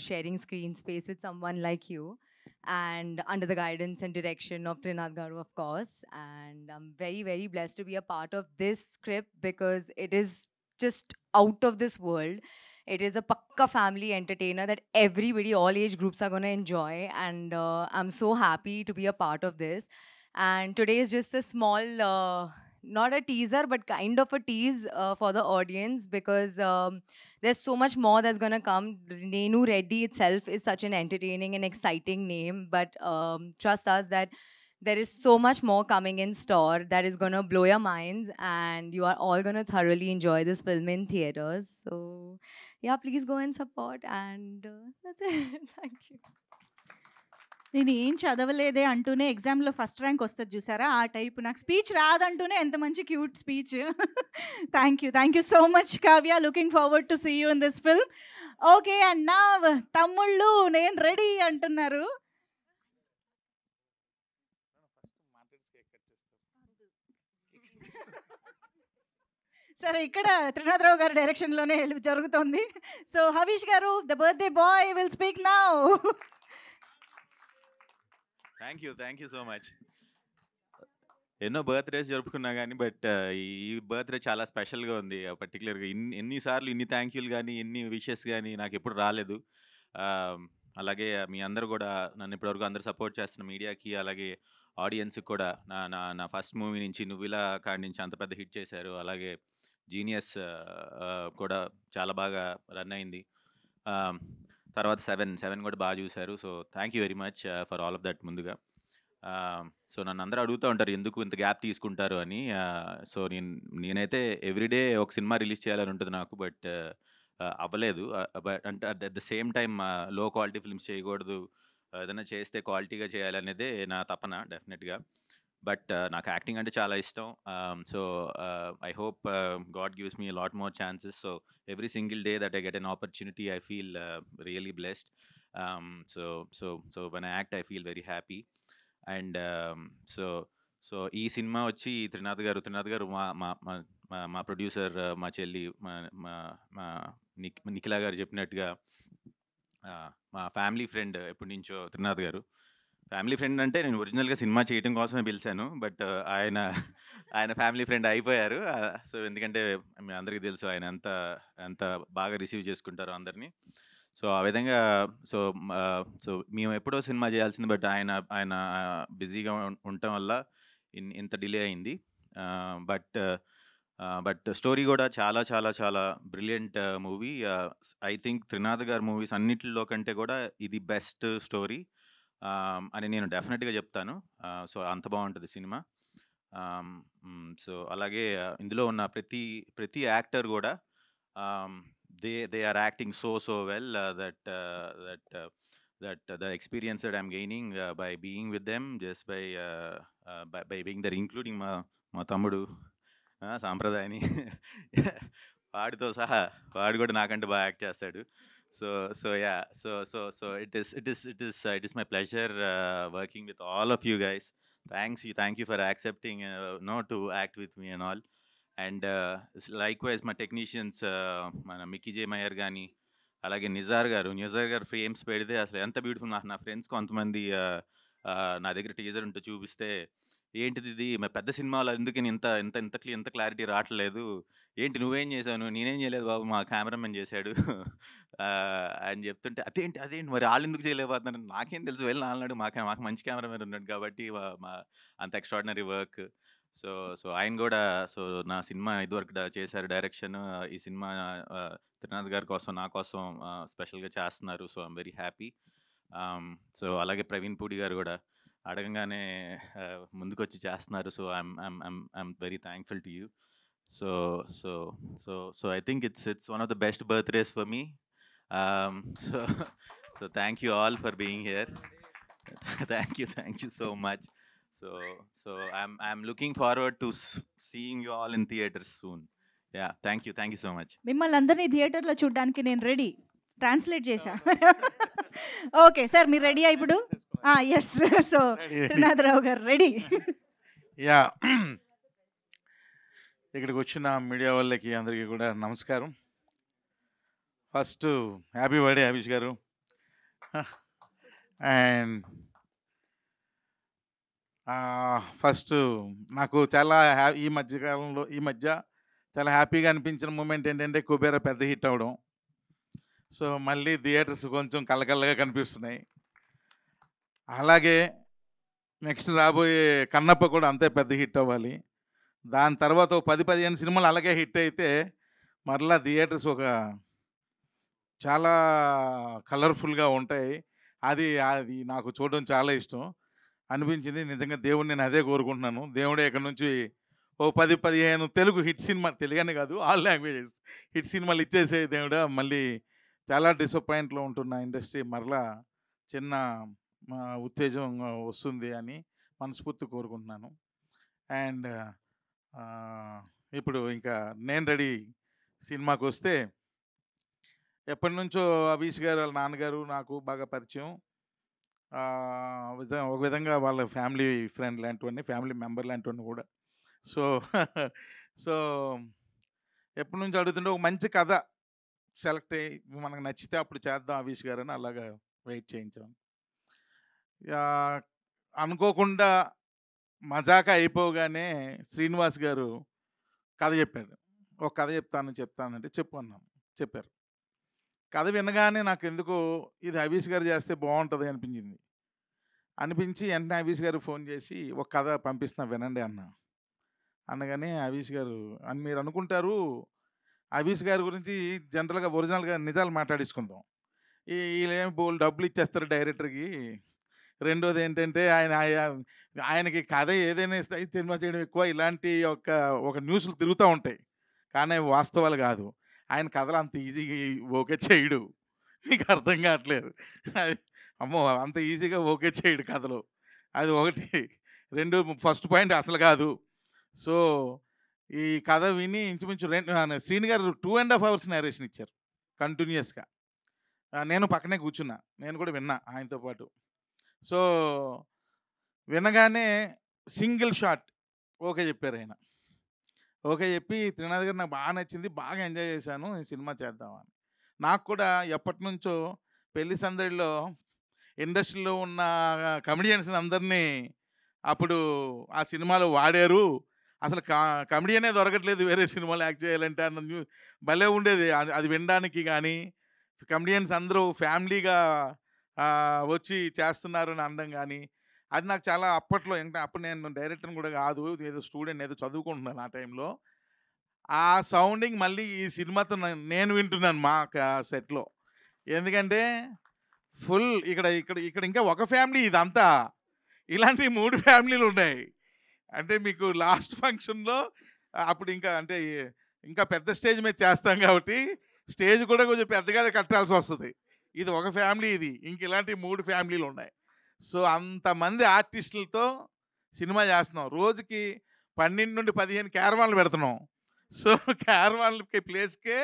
[SPEAKER 17] sharing screen space with someone like you. And under the guidance and direction of Trinath Garu, of course. And I'm very, very blessed to be a part of this script because it is just out of this world. It is a pakka family entertainer that everybody, all age groups are going to enjoy. And I'm so happy to be a part of this. And today is just a small, not a teaser, but kind of a tease for the audience because there's so much more that's going to come. Nenu Reddy itself is such an entertaining and exciting name. But trust us that there is so much more coming in store that is going to blow your minds and you are all going to thoroughly enjoy this film in theaters. So yeah, please go and support and that's it. Thank you.
[SPEAKER 2] నేను ఏం చదవలేదే అంటూనే ఎగ్జామ్లో ఫస్ట్ ర్యాంక్ వస్తుంది చూసారా, ఆ టైప్. నాకు స్పీచ్ రాదంటూనే ఎంత మంచి cute speech. Thank you so much Kavya. Looking forward to see you in this film. Okay, and నా తమ్ముళ్ళు నేను రెడీ అంటున్నారు. సరే, ఇక్కడ త్రినాథరావు గారి డైరెక్షన్లోనే జరుగుతోంది. సో హవీష్ గారు, the birthday bye will speak now.
[SPEAKER 5] Thank you so much. ఎన్నో బర్త్డేస్ జరుపుకున్నా కానీ బట్ ఈ బర్త్డే చాలా స్పెషల్గా ఉంది. పర్టికులర్గా ఎన్నిసార్లు ఇన్ని థ్యాంక్ యూలు కానీ ఎన్ని విషెస్ కానీ నాకు ఎప్పుడు రాలేదు. అలాగే మీ అందరూ కూడా నన్ను ఇప్పటివరకు అందరూ సపోర్ట్ చేస్తున్న మీడియాకి, అలాగే ఆడియన్స్కి కూడా నా నా నా ఫస్ట్ మూవీ నుంచి నువ్విలా కాడి నుంచి అంత పెద్ద హిట్ చేశారు. అలాగే జీనియస్ కూడా చాలా బాగా రన్ అయింది. తర్వాత సెవెన్ కూడా బాగా చూశారు. So thank you very much for all of that ముందుగా. సో నన్ను అందరూ అడుగుతూ ఉంటారు ఎందుకు ఇంత గ్యాప్ తీసుకుంటారు అని. సో నేనైతే ఎవ్రీడే ఒక సినిమా రిలీజ్ చేయాలని ఉంటుంది నాకు, బట్ అవ్వలేదు. బట్ అంటే అట్ ద సేమ్ టైం లో క్వాలిటీ ఫిల్మ్స్ చేయకూడదు, ఏదైనా చేస్తే క్వాలిటీగా చేయాలనేదే నా తపన డెఫినెట్గా. బట్ నాకు యాక్టింగ్ అంటే చాలా ఇష్టం. So I hope God gives me lot more chances. So every single day that I get an opportunity I feel really blessed. So when I act I feel very happy. And so ఈ సినిమా వచ్చి త్రినాథ్ గారు మా ప్రొడ్యూసర్, మా చెల్లి, మా నిఖిల గారు చెప్పినట్టుగా మా ఫ్యామిలీ ఫ్రెండ్ ఎప్పటి నుంచో. త్రినాథ్ గారు ఫ్యామిలీ ఫ్రెండ్ అంటే నేను ఒరిజినల్గా సినిమా చేయడం కోసమే పిలిచాను, బట్ ఆయన ఫ్యామిలీ ఫ్రెండ్ అయిపోయారు. సో ఎందుకంటే మీ అందరికీ తెలుసు ఆయన ఎంత బాగా రిసీవ్ చేసుకుంటారో అందరినీ. సో ఆ విధంగా సో మేము ఎప్పుడో సినిమా చేయాల్సింది, బట్ ఆయన బిజీగా ఉండటం వల్ల ఇంత డిలే అయింది. బట్ స్టోరీ కూడా చాలా చాలా చాలా brilliant movie. I think Trinath గారి మూవీస్ అన్నిటిలో కంటే కూడా ఇది బెస్ట్ స్టోరీ అని నేను డెఫినెట్గా చెప్తాను. సో అంత బాగుంటుంది సినిమా. సో అలాగే ఇందులో ఉన్న ప్రతి యాక్టర్ కూడా they are acting so well that the experience that I'm gaining by being with them, just by being there, including మా తమ్ముడు సాంప్రదాయని వాడితో సహా వాడు కూడా నాకంటే బాగా యాక్ట్ చేస్తాడు. So it is my pleasure working with all of you guys. Thank you for accepting to act with me and all. And likewise my technicians, మన మిక్కీ జే మయర్ కానీ, అలాగే నిజార్ గారు ఫ్రేమ్స్ పెడితే అసలు ఎంత బ్యూటిఫుల్. నా ఫ్రెండ్స్ కొంతమంది నా దగ్గర టీజర్ ఉంటే చూపిస్తే
[SPEAKER 18] ఏంటిది ఇది పెద్ద సినిమాలో ఎందుకని ఇంత ఇంత ఇంత ఇంత క్లారిటీ రావట్లేదు, ఏంటి నువ్వేం చేసావు, నేనేం చేయలేదు బాబు మా కెమెరామెన్ చేశాడు అని చెప్తుంటే, అదేంటి మరి వాళ్ళు ఎందుకు చేయలేకపోతున్నారు, నాకేం తెలుసు వెళ్ళి అన్నాడు, మాకు మంచి కెమెరామెన్ ఉన్నాడు కాబట్టి మా అంత ఎక్స్ట్రాడినరీ వర్క్. సో సో ఆయన కూడా సో నా సినిమా ఇదివరకు చేశారు డైరెక్షన్, ఈ సినిమా త్రినాథ్ గారి కోసం నా కోసం స్పెషల్గా చేస్తున్నారు. So I'm very happy. So అలాగే ప్రవీణ్ పూడి గారు కూడా అడగంగానే ముందుకు వచ్చి చేస్తున్నారు. So I'm very thankful to you. So so so so I think it's one of the best birthdays for me. So so thank you all for being here. Thank you so much. So I'm looking forward to seeing you all in theaters soon. Yeah, thank you so much.
[SPEAKER 2] మిమ్మల్ని అందరినీ థియేటర్లో చూడడానికి నేను రెడీ, ట్రాన్స్లేట్ చేశా. ఓకే సార్, మీరు రెడీయా ఇప్పుడు? ఎస్. సో త్రినాథరావు గారు రెడీ.
[SPEAKER 19] యా, ఇక్కడికి వచ్చిన మీడియా వాళ్ళకి అందరికీ కూడా నమస్కారం. ఫస్ట్ హ్యాపీ బర్త్డే హరీష్ గారు. అండ్ ఫస్ట్ నాకు చాలా ఈ మధ్య చాలా హ్యాపీగా అనిపించిన మూమెంట్ ఏంటంటే కుబేరా పెద్ద హిట్ అవ్వడం. సో మళ్ళీ థియేటర్స్ కొంచెం కలకల్లగా కనిపిస్తున్నాయి. అలాగే నెక్స్ట్ రాబోయే కన్నప్ప కూడా అంతే పెద్ద హిట్ అవ్వాలి. దాని తర్వాత 10-15 సినిమాలు అలాగే హిట్ అయితే మరలా థియేటర్స్ ఒక చాలా కలర్ఫుల్గా ఉంటాయి. అది నాకు చూడడం చాలా ఇష్టం అనిపించింది. నిజంగా దేవుడిని నేను అదే కోరుకుంటున్నాను. దేవుడే ఇక్కడ నుంచి 10-15 తెలుగు హిట్ సినిమా, తెలుగనే కాదు ఆల్ లాంగ్వేజెస్ హిట్ సినిమాలు ఇచ్చేసే దేవుడా. మళ్ళీ చాలా డిసప్పాయింట్లో ఉంటున్న ఇండస్ట్రీ మరలా చిన్న ఉత్తేజం వస్తుంది అని మనస్ఫూర్తి కోరుకుంటున్నాను. అండ్ ఇప్పుడు ఇంకా నేను రెడీ సినిమాకి వస్తే, ఎప్పటి నుంచో హరీష్ గారు వాళ్ళ నాన్నగారు నాకు బాగా పరిచయం. ఒక విధంగా వాళ్ళ ఫ్యామిలీ ఫ్రెండ్ లాంటివన్నీ, ఫ్యామిలీ మెంబర్ లాంటివన్నీ కూడా. సో సో ఎప్పటి నుంచి అడుగుతుంటే ఒక మంచి కథ సెలెక్ట్ అయ్యి మనకు నచ్చితే అప్పుడు చేద్దాం హరీష్ గారు అని అలాగా వెయిట్ చేయించాం. అనుకోకుండా మజాకా అయిపోగానే శ్రీనివాస్ గారు కథ చెప్పాడు. ఒక కథ చెప్తానంటే చెప్పు అన్నాం. చెప్పారు. కథ వినగానే నాకు ఎందుకో ఇది హరీష్ గారు చేస్తే బాగుంటుంది అనిపించి వెంటనే హరీష్ గారు ఫోన్ చేసి ఒక కథ పంపిస్తున్నా వినండి అనగానే హరీష్ గారు అని మీరు అనుకుంటారు, హరీష్ గారి గురించి జనరల్గా ఒరిజినల్గా నిజాలు మాట్లాడించుకుందాం, వీళ్ళేమి బోల్ డబ్బులు ఇచ్చేస్తారు డైరెక్టర్కి. రెండోది ఏంటంటే ఆయనకి కథ ఏదైనా ఇస్తే సినిమా చేయడం ఎక్కువ, ఇలాంటి ఒక న్యూస్లు తిరుగుతూ ఉంటాయి కానీ వాస్తవాలు కాదు. ఆయన కథలు అంత ఈజీగా ఓకే చేయడు, మీకు అర్థం కావట్లేదు. అమ్మో అంత ఈజీగా ఓకే చేయడు కథలు, అది ఒకటి. రెండు, ఫస్ట్ పాయింట్ అసలు కాదు. సో ఈ కథ విని ఇంచుమించు శ్రీని గారు 2.5 hours నేరేషన్ ఇచ్చారు కంటిన్యూస్గా. నేను పక్కనే కూర్చున్నా, నేను కూడా విన్నా ఆయనతో పాటు. సో వినగానే సింగిల్ షాట్ ఓకే చెప్పారు ఆయన. ఓకే చెప్పి త్రినాథ్ గారు నాకు బాగా నచ్చింది, బాగా ఎంజాయ్ చేశాను, ఈ సినిమా చేద్దామని. నాకు కూడా ఎప్పటి నుంచో పెళ్లి సందడిలో ఇండస్ట్రీలో ఉన్న కమెడియన్స్ అందరినీ అప్పుడు ఆ సినిమాలో వాడారు, అసలు కమెడియనే దొరకట్లేదు వేరే సినిమాలు యాక్ట్ చేయాలంటే అన్న భలే ఉండేది అది వినడానికి. కానీ కమెడియన్స్ అందరూ ఫ్యామిలీగా వచ్చి చేస్తున్నారు అని అనడం కానీ అది నాకు చాలా అప్పట్లో, అంటే అప్పుడు నేను డైరెక్టర్ని కూడా కాదు, ఏదో స్టూడెంట్, ఏదో చదువుకుంటున్నాను ఆ టైంలో. ఆ సౌండింగ్ మళ్ళీ ఈ సినిమాతో నేను వింటున్నాను మా సెట్లో. ఎందుకంటే ఫుల్ ఇక్కడ ఇంకా ఒక ఫ్యామిలీ, ఇదంతా ఇలాంటి 3 ఫ్యామిలీలు ఉన్నాయి. అంటే మీకు లాస్ట్ ఫంక్షన్లో అప్పుడు ఇంకా పెద్ద స్టేజ్ మీద చేస్తాం కాబట్టి స్టేజ్ కూడా కొంచెం పెద్దగా కట్టాల్సి వస్తుంది. ఇది ఒక ఫ్యామిలీ, ఇది ఇంక ఇలాంటి 3 ఫ్యామిలీలు ఉన్నాయి. సో అంతమంది ఆర్టిస్టులతో సినిమా చేస్తున్నాం. రోజుకి 12 నుండి 15 క్యారవాన్లు పెడుతున్నాం. సో క్యారవాన్లకి ప్లేస్కే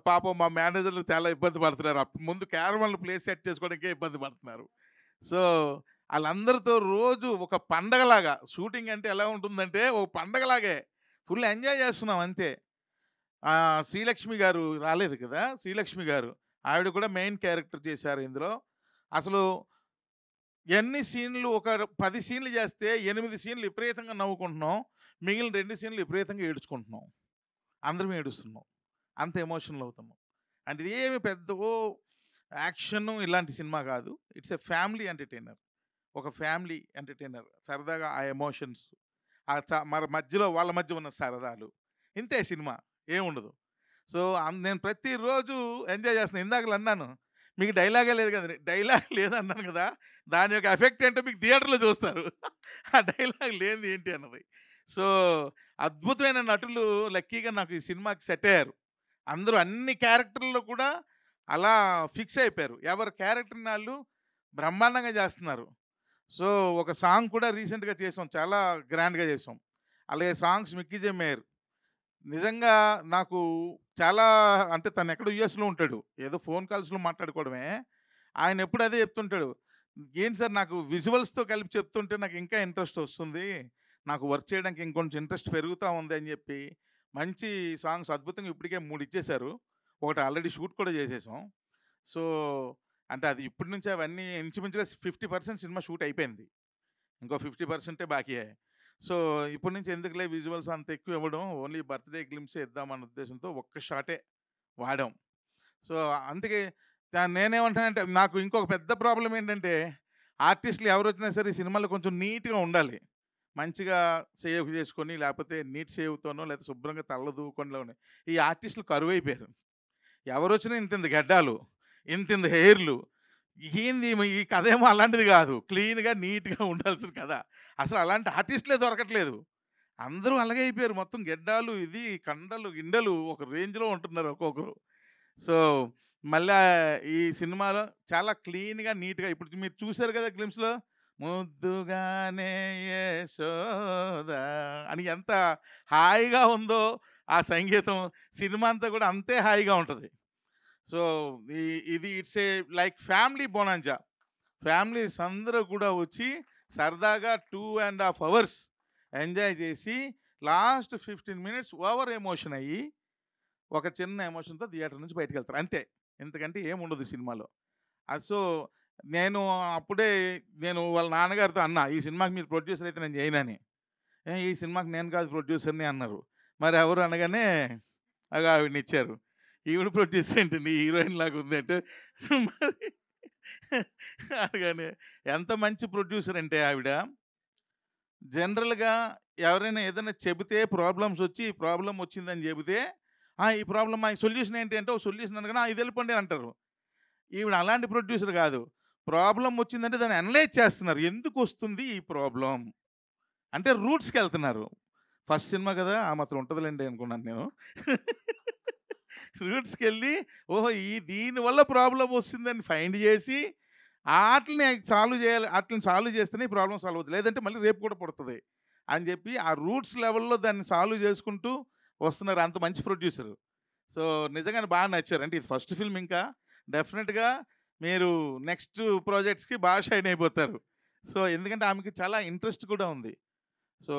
[SPEAKER 19] పాపం మా మేనేజర్లు చాలా ఇబ్బంది పడుతున్నారు. ముందు క్యారవాన్లు ప్లేస్ సెట్ చేసుకోవడానికే ఇబ్బంది పడుతున్నారు. సో వాళ్ళందరితో రోజు ఒక పండగలాగా, షూటింగ్ అంటే ఎలా ఉంటుందంటే ఒక పండగలాగే ఫుల్ ఎంజాయ్ చేస్తున్నాం అంతే. శ్రీలక్ష్మి గారు రాలేదు కదా, శ్రీలక్ష్మి గారు ఆవిడ కూడా మెయిన్ క్యారెక్టర్ చేశారు ఇందులో. అసలు ఎన్ని సీన్లు ఒక 10 సీన్లు చేస్తే 8 సీన్లు విపరీతంగా నవ్వుకుంటున్నాం, మిగిలిన 2 సీన్లు విపరీతంగా ఏడుచుకుంటున్నాం, అందరం ఏడుస్తున్నాం, అంత ఎమోషనల్ అవుతున్నాం. అంటే ఇది ఏమి పెద్ద యాక్షన్ ఇలాంటి సినిమా కాదు. ఇట్స్ ఎ ఫ్యామిలీ ఎంటర్టైనర్, ఒక ఫ్యామిలీ ఎంటర్టైనర్. సరదాగా ఆ ఎమోషన్స్, మరి మధ్యలో వాళ్ళ మధ్య ఉన్న సరదాలు, ఇంతే సినిమా, ఏముండదు. సో నేను ప్రతిరోజు ఎంజాయ్ చేస్తున్నాను. ఇందాకలు అన్నాను మీకు డైలాగే లేదు కదా, డైలాగ్ లేదన్నాను కదా, దాని యొక్క ఎఫెక్ట్ ఏంటో మీకు థియేటర్లో చూస్తారు. ఆ డైలాగ్ లేనిది ఏంటి అన్నది. సో అద్భుతమైన నటులు లక్కీగా నాకు ఈ సినిమాకి సెట్ అయ్యారు. అందరూ అన్ని క్యారెక్టర్లో కూడా అలా ఫిక్స్ అయిపోయారు. ఎవరి క్యారెక్టర్ని వాళ్ళు బ్రహ్మాండంగా చేస్తున్నారు. సో ఒక సాంగ్ కూడా రీసెంట్గా చేసాం, చాలా గ్రాండ్గా చేసాం. అలాగే సాంగ్స్ మిక్కీ మేయర్ నిజంగా నాకు చాలా, అంటే తను ఎక్కడో యూఎస్లో ఉంటాడు, ఏదో ఫోన్ కాల్స్లో మాట్లాడుకోవడమే. ఆయన ఎప్పుడు అదే చెప్తుంటాడు, ఏంటి సార్ నాకు విజువల్స్తో కలిపి చెప్తుంటే నాకు ఇంకా ఇంట్రెస్ట్ వస్తుంది, నాకు వర్క్ చేయడానికి ఇంకొంచెం ఇంట్రెస్ట్ పెరుగుతూ ఉంది అని చెప్పి మంచి సాంగ్స్ అద్భుతంగా ఇప్పటికే 3 ఇచ్చేశారు. ఒకటి ఆల్రెడీ షూట్ కూడా చేసేసాం. సో అంటే అది ఇప్పటి నుంచి అవన్నీ ఇంచుమించుగా 50% సినిమా షూట్ అయిపోయింది, ఇంకో 50% బాకీ. సో ఇప్పటి నుంచి ఎందుకులే విజువల్స్ అంత ఎక్కువ ఇవ్వడం, ఓన్లీ బర్త్డే గ్లిమ్సే ఇద్దామన్న ఉద్దేశంతో ఒక్క షాటే వాడాం. సో అందుకే నేనేమంటానంటే, నాకు ఇంకొక పెద్ద ప్రాబ్లం ఏంటంటే, ఆర్టిస్టులు ఎవరు వచ్చినా సరే ఈ సినిమాలో కొంచెం నీట్గా ఉండాలి, మంచిగా సేవ్ చేసుకొని, లేకపోతే నీట్ సేవ్తోనో లేకపోతే శుభ్రంగా తల్ల దూకొనిలోనే. ఈ ఆర్టిస్టులు కరువైపోయారు. ఎవరు వచ్చినా ఇంత గడ్డాలు, ఇంత హెయిర్లు, ఏంది ఈ కథ ఏమో అలాంటిది కాదు, క్లీన్గా నీట్గా ఉండాల్సిన కథ. అసలు అలాంటి ఆర్టిస్టులే దొరకట్లేదు, అందరూ అలాగే అయిపోయారు. మొత్తం గెడ్డాలు, ఇది కండలు గిండలు ఒక రేంజ్లో ఉంటున్నారు ఒక్కొక్కరు. సో మళ్ళీ ఈ సినిమాలో చాలా క్లీన్గా నీట్గా, ఇప్పుడు మీరు చూశారు కదా గ్లిమ్స్లో, ముద్దుగానే యశోద అని ఎంత హాయిగా ఉందో ఆ సంగీతం, సినిమా అంతా కూడా అంతే హాయిగా ఉంటుంది. సో ఇది it's a like family bonanza. Families అందరూ కూడా వచ్చి సరదాగా 2.5 hours ఎంజాయ్ చేసి లాస్ట్ 15 minutes ఓవర్ ఎమోషన్ అయ్యి ఒక చిన్న ఎమోషన్తో థియేటర్ నుంచి బయటకు వెళ్తారు, అంతే. ఎందుకంటే ఏముండదు సినిమాలో. సో నేను అప్పుడే వాళ్ళ నాన్నగారితో అన్నా, ఈ సినిమాకి మీరు ప్రొడ్యూసర్ అయితే నేను చేయనని. ఈ సినిమాకి నేను కాదు ప్రొడ్యూసర్ని అన్నారు. మరి ఎవరు అనగానే ఆవిడని ఇచ్చారు. ఈవిడ ప్రొడ్యూసర్ ఏంటండి, హీరోయిన్ లాగా ఉంది అంటే, మరి అనగానే ఎంత మంచి ప్రొడ్యూసర్ అంటే ఆవిడ. జనరల్గా ఎవరైనా ఏదైనా చెబితే ప్రాబ్లమ్స్ వచ్చి ఈ ప్రాబ్లం వచ్చిందని చెబితే, ఈ ప్రాబ్లమ్ ఈ సొల్యూషన్ ఏంటి అంటే, ఒక సొల్యూషన్ అనగానే ఇది వెళ్ళిపోండి అంటారు. ఈవిడ అలాంటి ప్రొడ్యూసర్ కాదు, ప్రాబ్లం వచ్చిందంటే దాన్ని అనలైజ్ చేస్తున్నారు, ఎందుకు వస్తుంది ఈ ప్రాబ్లం అంటే రూట్స్కి వెళ్తున్నారు. ఫస్ట్ సినిమా కదా ఆ మాత్రం ఉంటుందిలేండి అనుకున్నాను నేను. రూట్స్కి వెళ్ళి ఓహో దీనివల్ల ప్రాబ్లం వస్తుందని ఫైండ్ చేసి వాటిని సాల్వ్ చేయాలి, వాటిని సాల్వ్ చేస్తేనే ఈ ప్రాబ్లం సాల్వ్ అవుతుంది, లేదంటే మళ్ళీ రేపు కూడా పుడుతుంది అని చెప్పి ఆ రూట్స్ లెవెల్లో దాన్ని సాల్వ్ చేసుకుంటూ వస్తున్నారు. అంత మంచి ప్రొడ్యూసర్. సో నిజంగానే బాగా నచ్చారు. అంటే ఇది ఫస్ట్ ఫిల్మ్, ఇంకా డెఫినెట్గా మీరు నెక్స్ట్ ప్రాజెక్ట్స్కి బాగా షైన్ అయిపోతారు. సో ఎందుకంటే ఆమెకి చాలా ఇంట్రెస్ట్ కూడా ఉంది, సో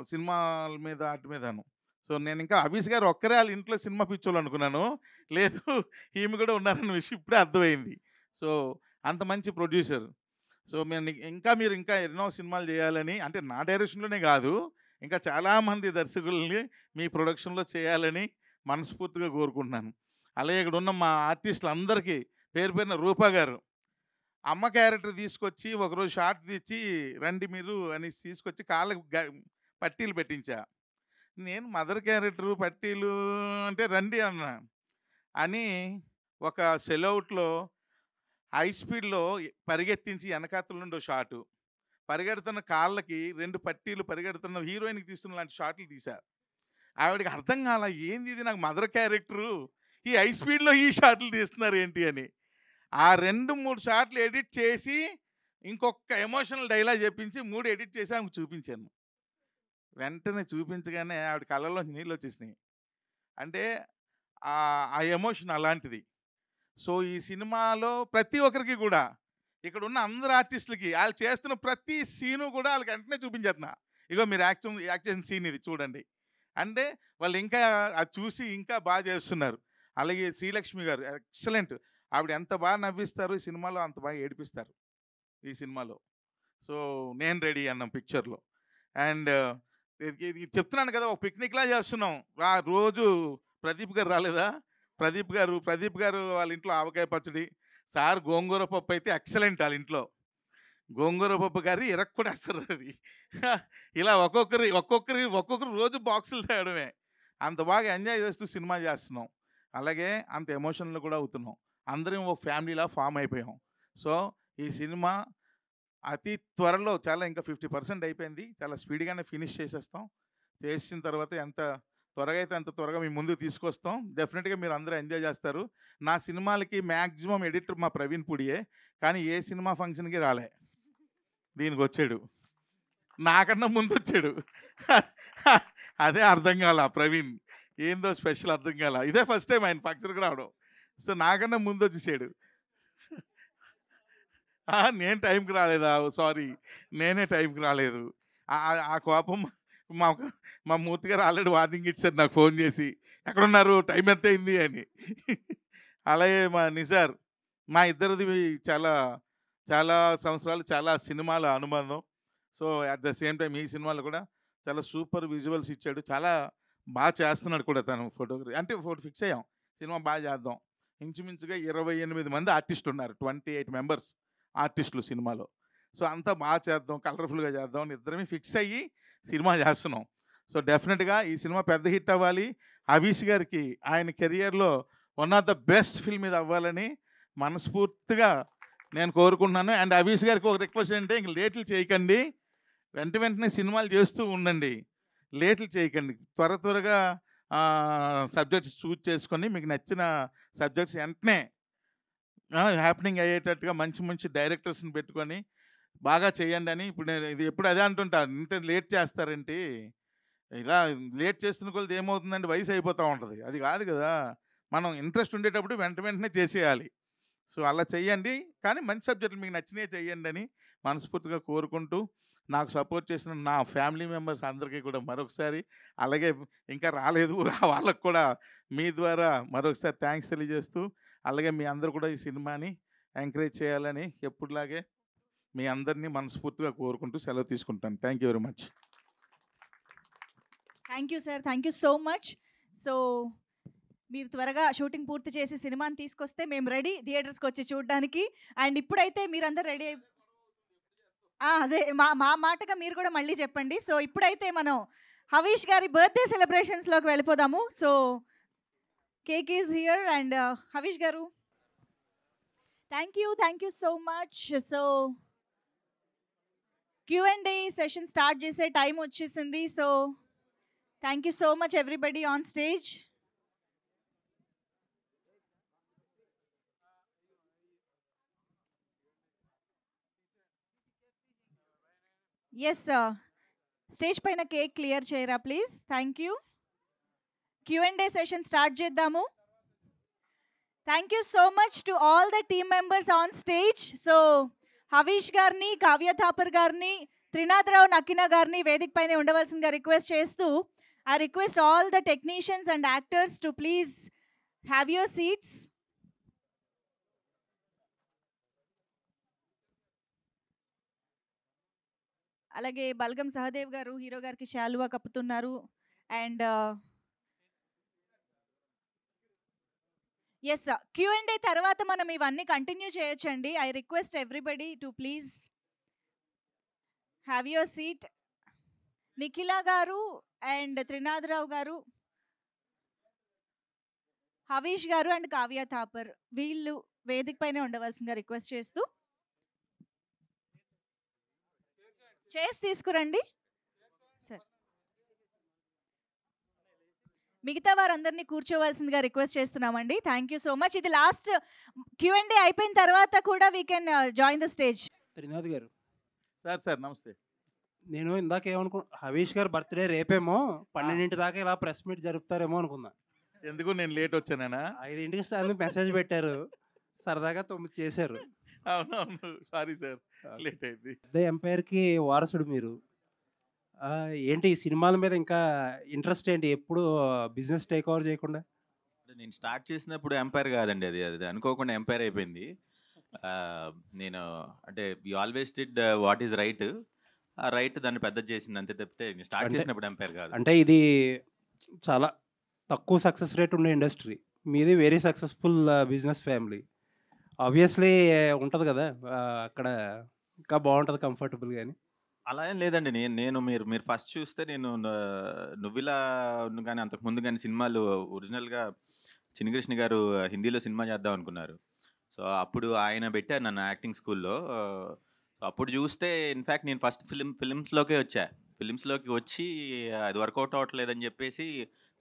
[SPEAKER 19] సినిమాల మీద వాటి మీదను. సో నేను ఇంకా అవిష్ గారు ఒక్కరే వాళ్ళ ఇంట్లో సినిమా పిచ్చోళ్ళు అనుకున్నాను, లేదు ఈమె కూడా ఉన్నారన్న విషయం ఇప్పుడే అర్థమైంది. సో అంత మంచి ప్రొడ్యూసర్. సో మీరు ఇంకా ఎన్నో సినిమాలు చేయాలని, అంటే నా డైరెక్షన్లోనే కాదు, ఇంకా చాలామంది దర్శకుల్ని మీ ప్రొడక్షన్లో చేయాలని మనస్ఫూర్తిగా కోరుకుంటున్నాను. అలాగే ఇక్కడ ఉన్న మా ఆర్టిస్టులు అందరికీ పేరు పేరున రూపా గారు, అమ్మ క్యారెక్టర్ తీసుకొచ్చి ఒకరోజు షార్ట్ తెచ్చి రండి మీరు అని తీసుకొచ్చి కాళ్ళకు పట్టీలు పెట్టించా. నేను మదర్ క్యారెక్టరు పట్టీలు అంటే రండి అన్నా అని ఒక సెలౌట్లో హై స్పీడ్లో పరిగెత్తించి వెనకాతల నుండి షాటు, పరిగెడుతున్న కాళ్ళకి 2 పట్టీలు, పరిగెడుతున్న హీరోయిన్కి తీస్తున్న లాంటి షాట్లు తీశా. ఆవిడకి అర్థం కాల, ఏంది ఇది నాకు మదర్ క్యారెక్టరు, ఈ హై స్పీడ్లో ఈ షాట్లు తీస్తున్నారు ఏంటి అని. ఆ 2-3 షాట్లు ఎడిట్ చేసి ఇంకొక ఎమోషనల్ డైలాగ్ చెప్పించి 3 ఎడిట్ చేసి ఆమెకు చూపించాను. వెంటనే చూపించగానే ఆవిడ కళ్ళలో నీళ్ళు వచ్చేసినాయి. అంటే ఆ ఎమోషన్ అలాంటిది. సో ఈ సినిమాలో ప్రతి ఒక్కరికి కూడా, ఇక్కడ ఉన్న అందరు ఆర్టిస్టులకి వాళ్ళు చేస్తున్న ప్రతి సీను కూడా వాళ్ళకి వెంటనే చూపించేస్తున్నా, ఇగో మీరు యాక్ట్ చేసిన సీన్ ఇది చూడండి అంటే వాళ్ళు ఇంకా అది చూసి ఇంకా బాగా చేస్తున్నారు. అలాగే శ్రీలక్ష్మి గారు ఎక్సలెంట్, ఆవిడ ఎంత బాగా నవ్విస్తారు ఈ సినిమాలో, అంత బాగా ఏడిపిస్తారు ఈ సినిమాలో. సో నేను రెడీ అన్నాం పిక్చర్లో. అండ్ ఇది చెప్తున్నాను కదా, ఒక పిక్నిక్లా చేస్తున్నాం. రోజు ప్రదీప్ గారు రాలేదా? ప్రదీప్ గారు వాళ్ళ ఇంట్లో ఆవకాయ పచ్చడి, సార్ గోంగూర పప్పు అయితే ఎక్సలెంట్. వాళ్ళ ఇంట్లో గోంగూర పప్పు గారి ఇరక్కుడేస్తారు అది. ఇలా ఒక్కొక్కరు రోజు బాక్సులు తేయడమే. అంత బాగా ఎంజాయ్ చేస్తూ సినిమా చేస్తున్నాం. అలాగే అంత ఎమోషనల్ కూడా అవుతున్నాం. అందరం ఒక ఫ్యామిలీలా ఫామ్ అయిపోయాం. సో ఈ సినిమా అతి త్వరలో, చాలా ఇంకా 50% అయిపోయింది, చాలా స్పీడ్గానే ఫినిష్ చేసేస్తాం. చేసిన తర్వాత ఎంత త్వరగా అయితే అంత త్వరగా మీ ముందుకు తీసుకొస్తాం. డెఫినెట్గా మీరు అందరూ ఎంజాయ్ చేస్తారు. నా సినిమాలకి మ్యాక్సిమం ఎడిటర్ మా ప్రవీణ్ పుడియే, కానీ ఏ సినిమా ఫంక్షన్కి రాలే. దీనికి వచ్చాడు, నాకన్నా ముందు వచ్చాడు. అదే అర్థం కాల ప్రవీణ్, ఏందో స్పెషల్ అర్థం కాల. ఇదే ఫస్ట్ టైం ఆయన ఫంక్షన్కి రావడం. సో నాకన్నా ముందు వచ్చేసాడు. నేను టైంకి రాలేదా? సారీ, నేనే టైంకి రాలేదు. ఆ కోపం మా మూర్తి గారు ఆల్రెడీ వార్నింగ్ ఇచ్చారు నాకు ఫోన్ చేసి, ఎక్కడున్నారు, టైం ఎంత అయింది అని. అలాగే మా నిజార్, మా ఇద్దరిది చాలా చాలా సంవత్సరాలు, చాలా సినిమాల అనుబంధం. So at the same time ఈ సినిమాలో కూడా చాలా సూపర్ విజువల్స్ ఇచ్చాడు. చాలా బాగా చేస్తున్నాడు కూడా తను ఫోటోగ్రఫీ. అంటే ఫిక్స్ అయ్యాం సినిమా బాగా చేద్దాం. ఇంచుమించుగా 28 మంది ఆర్టిస్టులు ఉన్నారు, 28 మెంబర్స్ ఆర్టిస్టులు సినిమాలో. సో అంతా బాగా చేద్దాం, కలర్ఫుల్గా చేద్దాం అని ఇద్దరమే ఫిక్స్ అయ్యి సినిమా చేస్తున్నాం. సో డెఫినెట్గా ఈ సినిమా పెద్ద హిట్ అవ్వాలి. హవీష్ గారికి ఆయన కెరియర్లో one of the best film ఇది అవ్వాలని మనస్ఫూర్తిగా నేను కోరుకుంటున్నాను. అండ్ హవీష్ గారికి ఒక రిక్వెస్ట్ ఏంటంటే, ఇంక లేట్లు చేయకండి, వెంటనే సినిమాలు చేస్తూ ఉండండి, లేట్లు చేయకండి. త్వరగా సబ్జెక్ట్స్ చూజ్ చేసుకొని మీకు నచ్చిన సబ్జెక్ట్స్ వెంటనే హ్యాపెనింగ్ అయ్యేటట్టుగా మంచి డైరెక్టర్స్ని పెట్టుకొని బాగా చేయండి అని. ఇప్పుడు నేను ఇది ఎప్పుడు అదే అంటుంటాను, ఇంత లేట్ చేస్తారేంటి, ఇలా లేట్ చేస్తున్న కొలది ఏమవుతుందండి, వయసు అయిపోతూ ఉంటుంది. అది కాదు కదా, మనం ఇంట్రెస్ట్ ఉండేటప్పుడు వెంటనే చేసేయాలి. సో అలా చెయ్యండి, కానీ మంచి సబ్జెక్టులు మీకు నచ్చినవి చెయ్యండి అని మనస్ఫూర్తిగా కోరుకుంటూ, నాకు సపోర్ట్ చేసిన నా ఫ్యామిలీ మెంబర్స్ అందరికీ కూడా మరొకసారి, అలాగే ఇంకా రాలేదు వాళ్ళకు కూడా మీ ద్వారా మరొకసారి థ్యాంక్స్ తెలియజేస్తూ, అలాగే మీ అందరూ కూడా ఈ సినిమాని ఎంకరేజ్ చేయాలని ఎప్పుడులాగే మీ అందరినీ మనస్ఫూర్తిగా కోరుకుంటూ సెలవు తీసుకుంటాను. Thank you very much.
[SPEAKER 2] Thank you sir, thank you so much. So మీరు త్వరగా షూటింగ్ పూర్తి చేసి సినిమాని తీసుకొస్తే మేము రెడీ థియేటర్స్కి వచ్చి చూడడానికి. అండ్ ఇప్పుడైతే మీరందరూ రెడీ అదే మా మాటగా మీరు కూడా మళ్ళీ చెప్పండి. సో ఇప్పుడైతే మనం హవీష్ గారి బర్త్డే సెలబ్రేషన్స్లోకి వెళ్ళిపోదాము. So cake is here and Havish garu thank you so much. So Q&A session start చేసే టైం వచ్చేసింది. So thank you so much everybody on stage. Yes, stage పైన కేక్ క్లియర్ చేయరా please. Thank you. Q&A session start చేద్దాము. Thank you so much to all the team members on stage. So Havish గారిని, కావ్య థాపర్ గారిని, త్రినాథరావు నక్కిన గారిని వేదిక పైన ఉండవలసిందిగా రిక్వెస్ట్ చేస్తూ, I request all the technicians and actors to please have your seats. అలాగే బల్గం సహదేవ్ గారు హీరో గారికి శాలువా కప్పుతున్నారు. అండ్ ఎస్, Q&A తర్వాత మనం ఇవన్నీ కంటిన్యూ చేయొచ్చండి. I request everybody to please have your seat. Nikhila garu and Trinatha Rao గారు, హవీష్ గారు అండ్ కావ్య థాపర్ వీళ్ళు వేదిక పైన ఉండవలసిందిగా రిక్వెస్ట్ చేస్తూ, చైర్స్ తీసుకురండి సార్. మిగతా వారందరినీ కూర్చోవలసిందిగా రిక్వెస్ట్ చేస్తున్నామండి. Thank you so much. ఇది లాస్ట్ Q&A అయిపోయిన తర్వాత కూడా we can join the stage.
[SPEAKER 20] Trinath గారు
[SPEAKER 19] సార్ నమస్తే.
[SPEAKER 20] నేను ఇందాక హవీష్ గారు బర్త్డే రేపేమో 12 దాకా ఇలా ప్రెస్ మీట్ జరుపుతారేమో అనుకున్నా.
[SPEAKER 19] ఎందుకు నేను లేట్ వచ్చానా?
[SPEAKER 20] 5కి స్టార్ మెసేజ్ పెట్టారు, సరదాగా 9 చేశారు.
[SPEAKER 19] అవునవును, సారీ సార్, లేట్ అయింది.
[SPEAKER 20] పెద్ద ఎంపైర్కి వారసుడు మీరు. ఏంటి ఈ సినిమాల మీద ఇంకా ఇంట్రెస్ట్ ఏంటి, ఎప్పుడు బిజినెస్ టేక్ ఓవర్ చేయకుండా?
[SPEAKER 18] నేను స్టార్ట్ చేసినప్పుడు ఎంపైర్ కాదండి, అది అనుకోకుండా ఎంపైర్ అయిపోయింది. నేను అంటే you always did what is right. ఆ రైట్ దాన్ని పెద్దది చేసింది అంతే తప్పితే స్టార్ట్
[SPEAKER 20] అంటే
[SPEAKER 18] చేసినప్పుడు ఎంపైర్ కాదు.
[SPEAKER 20] అంటే ఇది చాలా తక్కువ సక్సెస్ రేట్ ఉండే ఇండస్ట్రీ. మీది very successful business family. Obviously ఉంటుంది కదా, అక్కడ ఇంకా బాగుంటుంది కంఫర్టబుల్ కానీ.
[SPEAKER 18] అలా ఏం లేదండి. నేను నేను మీరు మీరు ఫస్ట్ చూస్తే నేను నువ్విలా కానీ అంతకు ముందు కానీ సినిమాలు ఒరిజినల్గా చిన్నకృష్ణ గారు హిందీలో సినిమా చేద్దాం అనుకున్నారు. సో అప్పుడు ఆయన పెట్టారు నన్ను యాక్టింగ్ స్కూల్లో. సో అప్పుడు చూస్తే ఇన్ఫ్యాక్ట్ నేను ఫస్ట్ ఫిలిమ్స్లోకే వచ్చా. ఫిలిమ్స్లోకి వచ్చి అది వర్కౌట్ అవ్వట్లేదని చెప్పేసి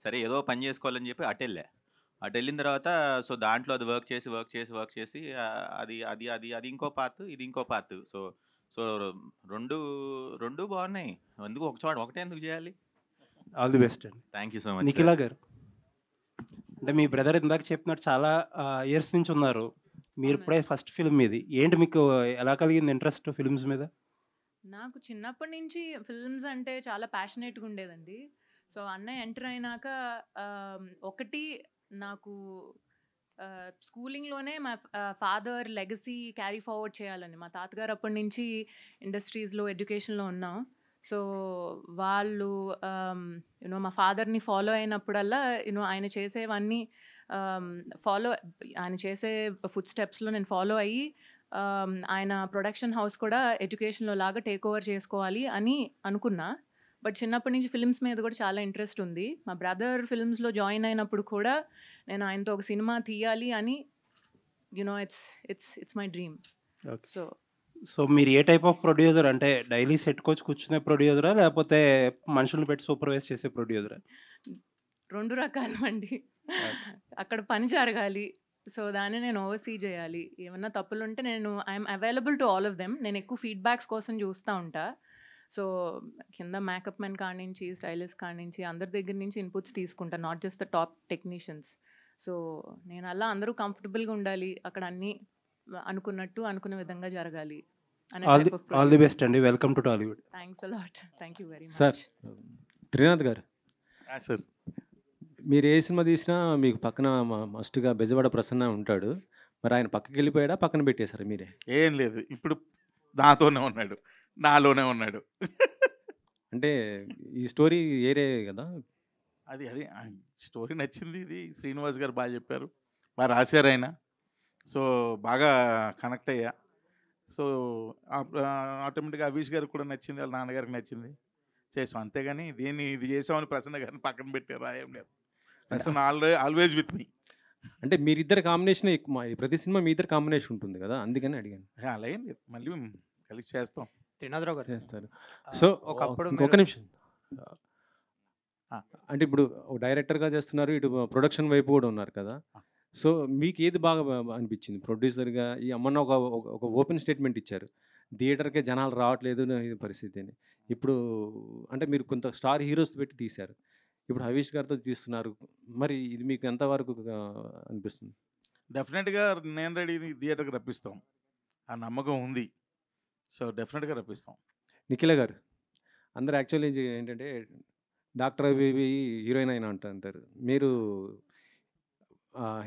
[SPEAKER 18] సరే ఏదో పని చేసుకోవాలని చెప్పి అటు వెళ్ళిన తర్వాత సో దాంట్లో అది వర్క్ చేసి అది అది అది అది ఇంకో పార్ట్, ఇది ఇంకో పార్ట్. సో సో రెండు బాగున్నాయి. ఎందుకు ఒకటే ఎందుకు చేయాలి?
[SPEAKER 20] ఆల్ ది బెస్ట్ అండి.
[SPEAKER 18] Thank you so much.
[SPEAKER 20] Nikhila గారు, అంటే మీ బ్రదర్ ఇందాక చెప్పినట్టు చాలా ఇయర్స్ నుంచి ఉన్నారు. మీరు ఇప్పుడే ఫస్ట్ ఫిల్మ్ ఇది. ఏంటి మీకు ఎలా కలిగింది ఇంట్రెస్ట్ ఫిల్మ్స్ మీద?
[SPEAKER 16] నాకు చిన్నప్పటి నుంచి ఫిల్మ్స్ అంటే చాలా ప్యాషనేట్గా ఉండేదండి. సో అన్నయ్య ఎంటర్ అయినాక ఒకటి నాకు స్కూలింగ్లోనే మా ఫాదర్ లెగసీ క్యారీ ఫార్వర్డ్ చేయాలని. మా తాతగారు అప్పటి నుంచి ఇండస్ట్రీస్లో ఎడ్యుకేషన్లో ఉన్నాం. సో వాళ్ళు మా ఫాదర్ని ఫాలో అయినప్పుడల్లా ఆయన చేసేవన్నీ ఆయన చేసే ఫుడ్ స్టెప్స్లో నేను ఫాలో అయ్యి ఆయన ప్రొడక్షన్ హౌస్ కూడా ఎడ్యుకేషన్లో లాగా టేక్ ఓవర్ చేసుకోవాలి అని అనుకున్నా. బట్ చిన్నప్పటి నుంచి ఫిల్మ్స్ మీద కూడా చాలా ఇంట్రెస్ట్ ఉంది. మా బ్రదర్ ఫిల్మ్స్లో జాయిన్ అయినప్పుడు కూడా నేను ఆయనతో ఒక సినిమా తీయాలి అని ఇట్స్ మై డ్రీమ్.
[SPEAKER 20] సో మీరు ఏ టైప్ ఆఫ్ ప్రొడ్యూసర్? అంటే డైలీ సెట్కొచ్చి కూర్చునే ప్రొడ్యూసరా, లేకపోతే మనుషులను పెట్టి సూపర్వైజ్ చేసే ప్రొడ్యూసరా?
[SPEAKER 16] 2 రకాలు అండి. అక్కడ పని జరగాలి, సో దాన్ని నేను ఓవర్సీ చేయాలి. ఏమన్నా తప్పులు ఉంటే నేను I'm available to all of them. నేను ఎక్కువ ఫీడ్బ్యాక్స్ కోసం చూస్తూ ఉంటా. సో కింద మేకప్ మెన్ కాడి నుంచి, స్టైలిస్ట్ కాడి నుంచి అందరి దగ్గర నుంచి ఇన్పుట్స్ తీసుకుంటా, not just the top technicians. So నేను అలా అందరూ కంఫర్టబుల్గా ఉండాలి, అక్కడ అన్నీ అనుకున్న విధంగా జరగాలి.
[SPEAKER 20] ఆల్ ది బెస్ట్ అండి. Welcome to Tollywood.
[SPEAKER 16] Thanks a lot. Thank you very much.
[SPEAKER 21] Sir, Trinath గారు,
[SPEAKER 19] సార్
[SPEAKER 21] మీరు ఏ సినిమా తీసినా మీకు పక్కన మస్ట్గా బెజవాడ ప్రసన్న ఉంటాడు. మరి ఆయన పక్కకి వెళ్ళిపోయాడా, పక్కన పెట్టేశారు మీరే?
[SPEAKER 19] ఏం లేదు, ఇప్పుడు నాతోనే ఉన్నాడు, నాలోనే ఉన్నాడు.
[SPEAKER 21] అంటే ఈ స్టోరీ ఏరే కదా?
[SPEAKER 19] అది స్టోరీ నచ్చింది. ఇది శ్రీనివాస్ గారు బాగా చెప్పారు, బాగా రాశారు ఆయన. సో బాగా కనెక్ట్ అయ్యా. సో ఆటోమేటిక్గా అవీష్ గారికి కూడా నచ్చింది, వాళ్ళ నాన్నగారికి నచ్చింది, చేసాం. అంతేగాని ఇది చేసామని ప్రసన్న గారిని పక్కన పెట్టారు ఏం లేదు. Prasanna always with me.
[SPEAKER 21] అంటే మీరిద్దరు కాంబినేషన్ ప్రతి సినిమా మీ ఇద్దరు కాంబినేషన్ ఉంటుంది కదా, అందుకని అడిగాను.
[SPEAKER 19] అలా ఏం లేదు, మళ్ళీ కలిసి చేస్తాం.
[SPEAKER 15] త్రినాథరావు గారు
[SPEAKER 21] చేస్తారు. సో
[SPEAKER 15] ఒకప్పుడు
[SPEAKER 21] ఒక నిమిషం, అంటే ఇప్పుడు డైరెక్టర్గా చేస్తున్నారు, ఇటు ప్రొడక్షన్ వైపు కూడా ఉన్నారు కదా. సో మీకు ఏది బాగా అనిపించింది ప్రొడ్యూసర్గా? ఈ అమ్మన్న ఒక ఓపెన్ స్టేట్మెంట్ ఇచ్చారు, థియేటర్కే జనాలు రావట్లేదు ఇది పరిస్థితి అని. ఇప్పుడు అంటే మీరు కొంత స్టార్ హీరోస్ పెట్టి తీశారు, ఇప్పుడు హవీష్ గారితో తీస్తున్నారు. మరి ఇది మీకు ఎంతవరకు అనిపిస్తుంది?
[SPEAKER 19] డెఫినెట్గా నేను రెడీ థియేటర్కి రప్పిస్తాం, ఆ నమ్మకం ఉంది. సో డెఫినెట్గా రప్పిస్తాం.
[SPEAKER 21] నిఖిల గారు, అందరు యాక్చువల్లీ ఏంటంటే డాక్టర్ అవి హీరోయిన్ అయినా అంటారు, మీరు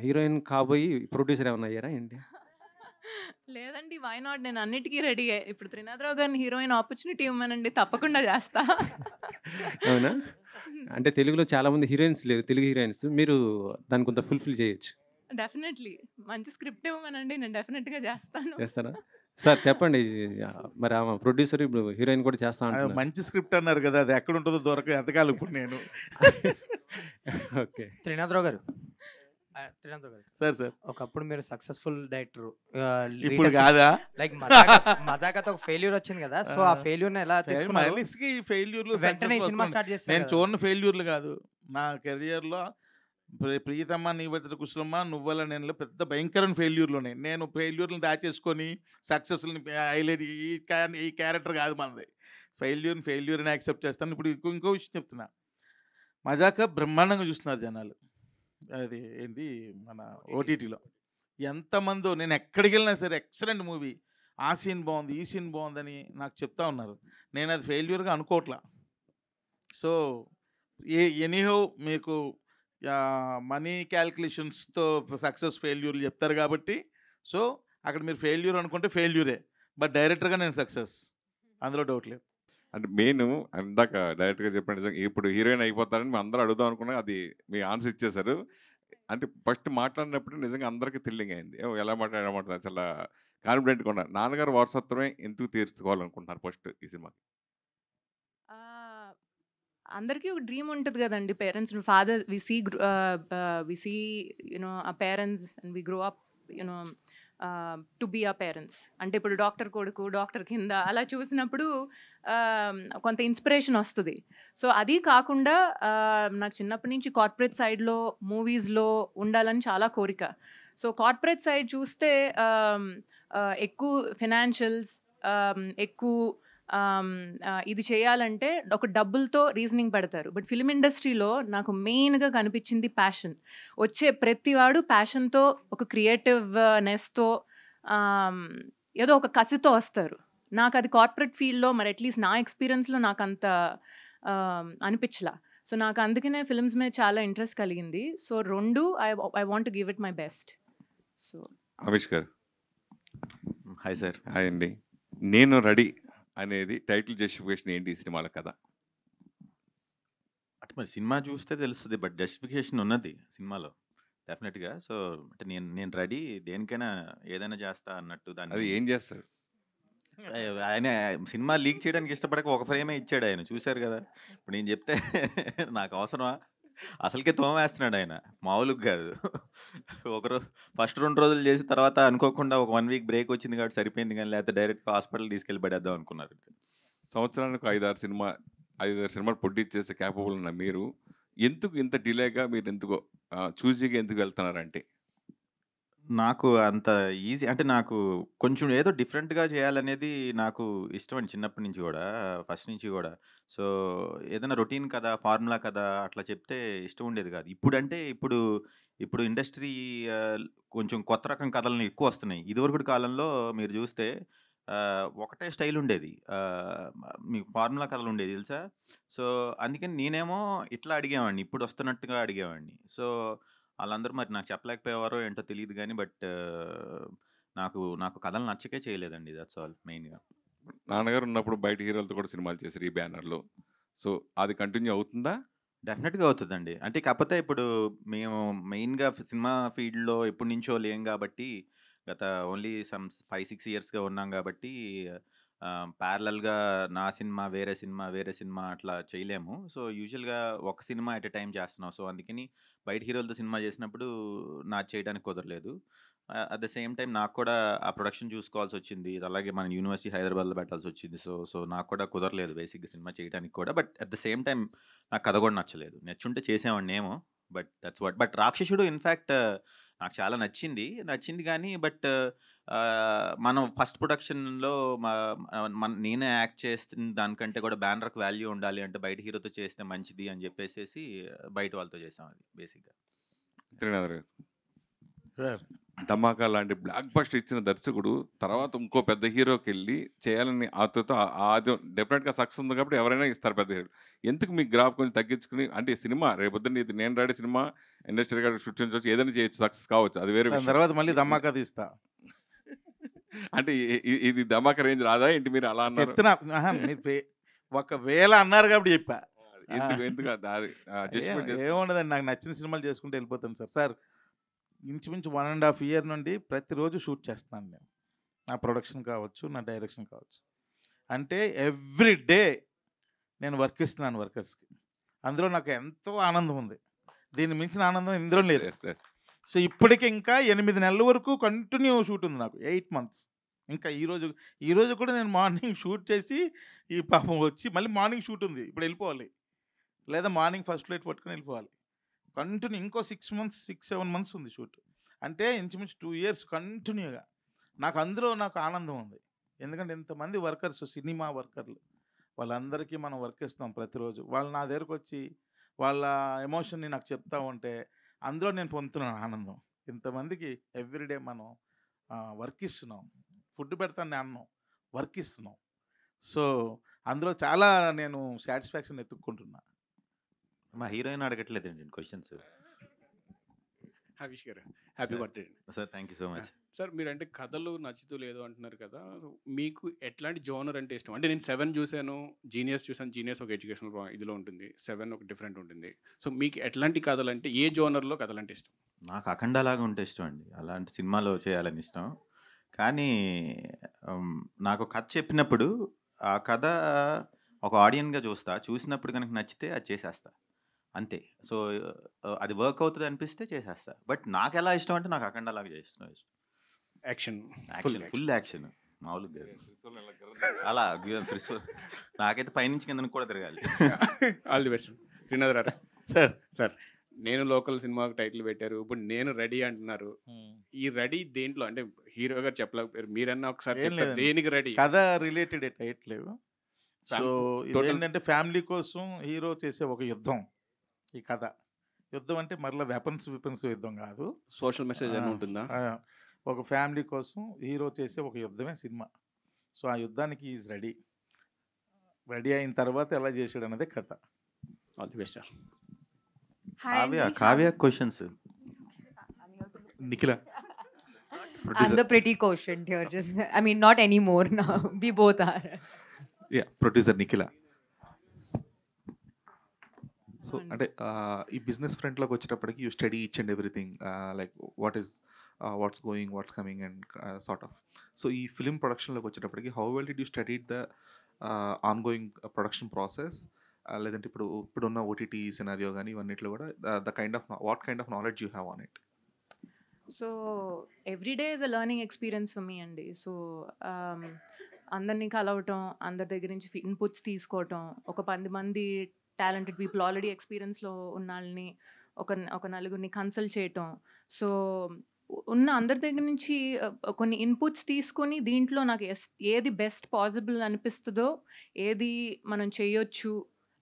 [SPEAKER 21] హీరోయిన్ కాబోయి ప్రొడ్యూసర్ ఏమన్నా అయ్యారా ఏంటి?
[SPEAKER 16] లేదండి, వై నాట్, నేను అన్నిటికీ రెడీ. ఇప్పుడు త్రినాథరావు గారిని హీరోయిన్ ఆపర్చునిటీ ఇవ్వమనండి, తప్పకుండా చేస్తా.
[SPEAKER 21] అవునా? అంటే తెలుగులో చాలామంది హీరోయిన్స్ లేరు, తెలుగు హీరోయిన్స్, మీరు దాన్ని కొంత ఫుల్ఫిల్ చేయొచ్చు.
[SPEAKER 16] డెఫినెట్లీ మంచి స్క్రిప్ట్ ఇవ్వమనండి, నేను డెఫినెట్గా చేస్తాను.
[SPEAKER 21] చేస్తారా? సార్ చెప్పండి, మరి ఆమె ప్రొడ్యూసర్ ఇప్పుడు హీరోయిన్ కూడా చేస్తా అంటున్నారు.
[SPEAKER 19] మంచి స్క్రిప్ట్ అన్నారు కదా, అది ఎక్కడ ఉంటుందో దొరక ఎతకాలి ఇప్పుడు నేను.
[SPEAKER 21] ఓకే.
[SPEAKER 15] త్రినాథరావు గారు,
[SPEAKER 19] సార్
[SPEAKER 15] ఒకప్పుడు మీరు సక్సెస్ఫుల్ డైరెక్టర్,
[SPEAKER 19] ఇప్పుడు కాదా?
[SPEAKER 15] లైక్ మజాకతో ఒక ఫెయిల్యూర్ వచ్చింది కదా, సో ఆ ఫెయిల్యూర్ ఎలా తీసుకున్నారు?
[SPEAKER 19] ఫెయిల్యూర్లు
[SPEAKER 15] వెంటనే సినిమా స్టార్ట్ చేశారు.
[SPEAKER 19] నేను చూడని ఫెయిల్యూర్లు కాదు నా కెరియర్లో. ప్రియతమ్మ, నీ వచ్చి కుశలమ్మ, నువ్వల నేను పెద్ద భయంకరమైన ఫెయిల్యూర్లు ఉన్నాయి. నేను ఫెయిల్యూర్లను దాచేసుకొని సక్సెస్ని హైలైట్, ఈ క్యారెక్టర్ కాదు మనది. ఫెయిల్యూర్ని యాక్సెప్ట్ చేస్తాను. ఇప్పుడు ఇంకో విషయం చెప్తున్నా, మజాక బ్రహ్మాండంగా చూస్తున్నారు జనాలు. అది ఏంటి మన ఓటీటీలో ఎంతమందో, నేను ఎక్కడికి వెళ్ళినా సరే ఎక్సలెంట్ మూవీ, ఆ సీన్ బాగుంది, ఈ సీన్ బాగుందని నాకు చెప్తా ఉన్నారు. నేను అది ఫెయిల్యూర్గా అనుకోవట్లా. సో ఎనీహో మీకు మనీ క్యాల్కులేషన్స్తో సక్సెస్ ఫెయిల్యూర్లు చెప్తారు కాబట్టి, సో అక్కడ మీరు ఫెయిల్యూర్ అనుకుంటే ఫెయిల్యూరే, బట్ డైరెక్టర్గా నేను సక్సెస్, అందులో డౌట్ లేదు.
[SPEAKER 1] అంటే మెయిన్ ఇందాక డైరెక్ట్గా చెప్పినట్టు నిజంగా ఇప్పుడు హీరోయిన్ అయిపోతారని మేము అందరూ అడుగుదాం అనుకున్నాం, అది మీ ఆన్సర్ ఇచ్చేశారు. అంటే ఫస్ట్ మాట్లాడినప్పుడు నిజంగా అందరికీ థ్రిల్లింగ్ అయింది. ఎలా మాట్లాడమంటారు, చాలా కాన్ఫిడెంట్గా ఉన్నారు. నాన్నగారు వారసత్వమే ఎందుకు తీర్చుకోవాలనుకుంటున్నారు ఫస్ట్ ఈ సినిమాకి?
[SPEAKER 16] అందరికీ ఒక డ్రీమ్ ఉంటుంది కదండి. Parents father we see you know a parents and we grow up you know to be a parents. అంటే ఇప్పుడు డాక్టర్ కొడుకు, డాక్టర్ కింద అలా చూసినప్పుడు కొంత ఇన్స్పిరేషన్ వస్తుంది. సో అది కాకుండా నాకు చిన్నప్పటి నుంచి కార్పొరేట్ సైడ్లో మూవీస్లో ఉండాలని చాలా కోరిక. సో కార్పొరేట్ సైడ్ చూస్తే ఎక్కువ ఫినాన్షియల్స్, ఎక్కువ ఇది చేయాలంటే ఒక డబ్బులతో రీజనింగ్ పెడతారు. బట్ ఫిల్మ్ ఇండస్ట్రీలో నాకు మెయిన్గా కనిపించింది ప్యాషన్. వచ్చే ప్రతివాడు ప్యాషన్తో, ఒక క్రియేటివ్నెస్తో, ఏదో ఒక కసితో వస్తారు. నాకు అది కార్పొరేట్ ఫీల్డ్లో మరి అట్లీస్ట్ నా ఎక్స్పీరియన్స్లో నాకు అంత అనిపించలా. సో నాకు అందుకనే ఫిల్మ్స్ మీద చాలా ఇంట్రెస్ట్ కలిగింది. సో రెండు I want to give it my best. So
[SPEAKER 1] Avish garu.
[SPEAKER 18] Hi sir.
[SPEAKER 1] Hi అండి. నేను రెడీ అనేది టైటిల్ జస్టిఫికేషన్ ఏంటి ఈ సినిమాల కదా?
[SPEAKER 18] అంటే మరి సినిమా చూస్తే తెలుస్తుంది, బట్ జస్టిఫికేషన్ ఉన్నది సినిమాలో డెఫినెట్గా. సో అంటే నేను రెడీ, దేనికైనా ఏదైనా చేస్తా అన్నట్టు. దాన్ని
[SPEAKER 1] అది ఏం చేస్తారు?
[SPEAKER 18] ఆయన సినిమా లీక్ చేయడానికి ఇష్టపడక ఒక ఫ్రేమే ఇచ్చాడు ఆయన, చూశారు కదా. ఇప్పుడు నేను చెప్తే నాకు అవసరమా? అసలుకే తోమేస్తున్నాడు ఆయన, మామూలుగా కాదు. ఫస్ట్ 2 రోజులు చేసి తర్వాత అనుకోకుండా ఒక 1 వీక్ బ్రేక్ వచ్చింది కాబట్టి సరిపోయింది, కానీ లేకపోతే డైరెక్ట్గా హాస్పిటల్ తీసుకెళ్ళి పడేద్దాం అనుకున్నారు.
[SPEAKER 1] సంవత్సరానికి 5-6 సినిమాలు ప్రొడ్యూస్ చేసే క్యాపబుల్ ఉన్న మీరు ఎందుకు ఇంత డిలేగా, మీరు ఎందుకో చూజీగా ఎందుకు వెళ్తున్నారంటే?
[SPEAKER 18] నాకు అంత ఈజీ అంటే నాకు కొంచెం ఏదో డిఫరెంట్‌గా చేయాలనేది నాకు ఇష్టం అండి చిన్నప్పటి నుంచి గూడా, ఫస్ట్ నుంచి గూడా. సో, ఏదైనా రొటీన్ కథ, ఫార్ములా కథ అట్లా చెప్తే ఇష్టం ఉండేది కాదు. ఇప్పుడు ఇండస్ట్రీ కొంచెం కొత్త రకం కథలను ఎక్కువ వస్తున్నాయి. ఇదివరకటి కాలంలో మీరు చూస్తే ఒకటే స్టైల్ ఉండేది. మీకు ఫార్ములా కథలు ఉండేది తెలుసా? సో, అందుకని నేనేమో ఇట్లా అడిగేవాడిని, ఇప్పుడు వస్తున్నట్టుగా అడిగేవాడిని. సో వాళ్ళందరూ మరి నాకు చెప్పలేకపోయేవారో ఏంటో తెలియదు కానీ, బట్ నాకు కథలు నచ్చకే చేయలేదండి. దట్స్ ఆల్ మెయిన్‌గా.
[SPEAKER 1] నాన్నగారు ఉన్నప్పుడు బయట హీరోలతో కూడా సినిమాలు చేశారు ఈ బ్యానర్‌లో. సో, అది కంటిన్యూ అవుతుందా?
[SPEAKER 18] డెఫినెట్‌గా అవుతుందండి. అంటే కాకపోతే ఇప్పుడు మేము మెయిన్‌గా సినిమా ఫీల్డ్‌లో ఎప్పటి నుంచో లేం కాబట్టి, గత ఓన్లీ 5-6 ఇయర్స్‌గా ఉన్నాం కాబట్టి ప్యారలల్‌గా నా సినిమా, వేరే సినిమా అట్లా చేయలేము. సో, యూజువల్‌గా ఒక సినిమా ఎట్ ఎ టైమ్ చేస్తున్నాం. సో, అందుకని బయట హీరోలతో సినిమా చేసినప్పుడు నాది చేయడానికి కుదరలేదు. అట్ ద సేమ్ టైమ్ నాకు కూడా ఆ ప్రొడక్షన్ చూసుకోవాల్సొచ్చింది. అలాగే మన యూనివర్సిటీ హైదరాబాద్‌లో పెట్టాల్సొచ్చింది. సో, నాకు కూడా కుదరలేదు బేసిక్‌గా సినిమా చేయడానికి కూడా. But at the same time నాకు కథ కూడా నచ్చలేదు. నచ్చుంటే చేసేవాడినేమో, బట్ దట్స్ వాట్. బట్ 'రాక్షసుడు' ఇన్‌ఫాక్ట్ నాకు చాలా నచ్చింది కానీ, బట్ మనం ఫస్ట్ ప్రొడక్షన్‌లో నేనే యాక్ట్ చేస్తున్న దానికంటే కూడా బ్యానర్‌కి వాల్యూ ఉండాలి అంటే బయట హీరోతో చేస్తే మంచిది అని చెప్పేసేసి బయట వాళ్ళతో చేసాం అది బేసిక్‌గా.
[SPEAKER 1] త్రినాథ్ గారు.
[SPEAKER 19] సార్.
[SPEAKER 1] 'ధమాకా' లాంటి బ్లాక్ బస్టర్ ఇచ్చిన దర్శకుడు తర్వాత ఇంకో పెద్ద హీరోకెళ్ళి చేయాలని ఆతృత, అది డెఫినెట్‌గా సక్సెస్ ఉంది కాబట్టి ఎవరైనా ఇస్తారు పెద్ద హీరో. ఎందుకు మీ గ్రాఫ్ కొంచెం తగ్గించుకుని, అంటే సినిమా రేపొద్దున ఇది నేను రెడీ సినిమా ఇండస్ట్రీ గారు సృష్టించవచ్చు, ఏదైనా చేయొచ్చు, సక్సెస్ కావచ్చు, అది వేరే విషయం.
[SPEAKER 19] తర్వాత మళ్ళీ 'ధమాకా' తీస్తా.
[SPEAKER 1] అంటే ఇది 'ధమాకా' రేంజ్ రాదా ఏంటి మీరు అలా అన్నారు?
[SPEAKER 19] చెప్తున్నా. మీరు ఒకవేళ అన్నారు కాబట్టి చెప్పా.
[SPEAKER 1] ఎందుకు అది
[SPEAKER 19] ఏముండదండి, నాకు నచ్చిన సినిమాలు చేసుకుంటూ వెళ్ళిపోతాను సార్. సార్ ఇంచుమించు 1.5 ఇయర్ నుండి ప్రతిరోజు షూట్ చేస్తున్నాను నేను. నా ప్రొడక్షన్ కావచ్చు, నా డైరెక్షన్ కావచ్చు. అంటే ఎవ్రీ డే నేను వర్క్ ఇస్తున్నాను వర్కర్స్కి. అందులో నాకు ఎంతో ఆనందం ఉంది. దీన్ని మించిన ఆనందం ఇందులో లేదు. సో ఇప్పటికి ఇంకా 8 నెలల వరకు కంటిన్యూ షూట్ ఉంది నాకు, 8 మంత్స్. ఇంకా ఈరోజు కూడా నేను మార్నింగ్ షూట్ చేసి ఈ పాపం వచ్చి మళ్ళీ మార్నింగ్ షూట్ ఉంది, ఇప్పుడు వెళ్ళిపోవాలి, లేదా మార్నింగ్ ఫస్ట్ ఫ్లైట్ పట్టుకుని వెళ్ళిపోవాలి. కంటిన్యూ ఇంకో 6-7 మంత్స్ ఉంది షూట్. అంటే ఇంచుమించు 2 ఇయర్స్ కంటిన్యూగా. అందులో నాకు ఆనందం ఉంది. ఎందుకంటే ఇంతమంది వర్కర్స్, సినిమా వర్కర్లు, వాళ్ళందరికీ మనం వర్క్ ఇస్తాం ప్రతిరోజు. వాళ్ళు నా దగ్గరకు వచ్చి వాళ్ళ ఎమోషన్ని నాకు చెప్తా ఉంటే అందులో నేను పొందుతున్నాను ఆనందం. ఇంతమందికి ఎవ్రీడే మనం వర్క్ ఇస్తున్నాం, ఫుడ్ పెడతాను అన్నం, వర్క్ ఇస్తున్నాం. సో అందులో చాలా నేను సాటిస్ఫాక్షన్ ఎత్తుక్కుంటున్నా.
[SPEAKER 18] మా హీరోయిన్ అడగట్లేదండి క్వశ్చన్స్.
[SPEAKER 3] హరీష్ గారు happy birthday
[SPEAKER 18] sir. Thank you so much.
[SPEAKER 3] Sir మీరు అంటే కథలు నచ్చుతూ లేదు అంటున్నారు కదా, సో మీకు ఎట్లాంటి జోనర్ అంటే ఇష్టం? అంటే నేను 7 చూశాను, జీనియస్ చూసాను. జీనియస్ ఒక ఎడ్యుకేషనల్ ఇదిలో ఉంటుంది, 7 ఒక డిఫరెంట్ ఉంటుంది. సో మీకు ఎట్లాంటి కథలు అంటే, ఏ జోనర్లో కథలు అంటే ఇష్టం?
[SPEAKER 18] నాకు అఖండలాగా ఉంటే ఇష్టం అండి, అలాంటి సినిమాలో చేయాలని ఇష్టం. కానీ నాకు కథ చెప్పినప్పుడు ఆ కథ ఒక ఆడియన్గా చూసినప్పుడు కనుక నచ్చితే అది చేసేస్తా అంతే. సో అది వర్క్ అవుతుంది అనిపిస్తే చేసేస్తా. బట్ నాకు ఎలా ఇష్టం అంటే నాకు అఖండలాగా చేస్తాను ఇష్టం.
[SPEAKER 3] యాక్షన్
[SPEAKER 18] ఫుల్ యాక్షన్ మామూలుగా అలా నాకైతే పైనుంచి కింద కూడా తిరగాలి.
[SPEAKER 3] All the best. Trinath sir. Sir నేను లోకల్ సినిమాకి టైటిల్ పెట్టారు, ఇప్పుడు నేను రెడీ అంటున్నారు. ఈ రెడీ దేంట్లో అంటే హీరో గారు చెప్పలేకపోయారు, మీరన్నా ఒకసారి చెప్తారు దేనికి రెడీ?
[SPEAKER 19] కథ రిలేటెడ్ టైటిల్. సో ఏంటంటే ఫ్యామిలీ కోసం హీరో చేసే ఒక యుద్ధం ఈ కథ. యుద్ధం అంటే మరలా వెపన్స్ యుద్ధం కాదు,
[SPEAKER 3] సోషల్ మెసేజ్ అని ఉంటుందా?
[SPEAKER 19] ఒక ఫ్యామిలీ కోసం హీరో చేసే ఒక యుద్ధమే సినిమా. సో ఆ యుద్ధానికి ఈజ్ రెడీ అయిన తర్వాత ఎలా చేసాడు అన్నదే కథ.
[SPEAKER 3] All the best sir.
[SPEAKER 18] Kavya questions.
[SPEAKER 22] Nikhila.
[SPEAKER 17] I'm the pretty quotient here. Just, I mean, not anymore now. We both are.
[SPEAKER 22] Yeah, producer Nikhila. So అంటే ఈ బిజినెస్ ఫ్రంట్లోకి వచ్చేటప్పటికి you study each and everything, like what's going, what's coming and sort of. So ఈ ఫిలిం ప్రొడక్షన్లోకి వచ్చేటప్పటికి how well did you study the ongoing production process? లేదంటే ఇప్పుడున్న ఓటీటీ సినారియో కానీ ఇవన్నిట్లో కూడా what kind of knowledge you have on it?
[SPEAKER 16] So every day is a learning experience for me అండి. సో అందరినీ కలవటం, అందరి దగ్గర నుంచి ఇన్పుట్స్ తీసుకోవటం, ఒక 10 మంది టాలెంటెడ్ పీపుల్ ఆల్రెడీ ఎక్స్పీరియన్స్లో ఉన్న వాళ్ళని ఒక నలుగురిని కన్సల్ట్ చేయటం. సో ఉన్న అందరి దగ్గర నుంచి కొన్ని ఇన్పుట్స్ తీసుకొని దీంట్లో నాకు ఏది బెస్ట్ పాసిబుల్ అనిపిస్తుందో, ఏది మనం చేయొచ్చు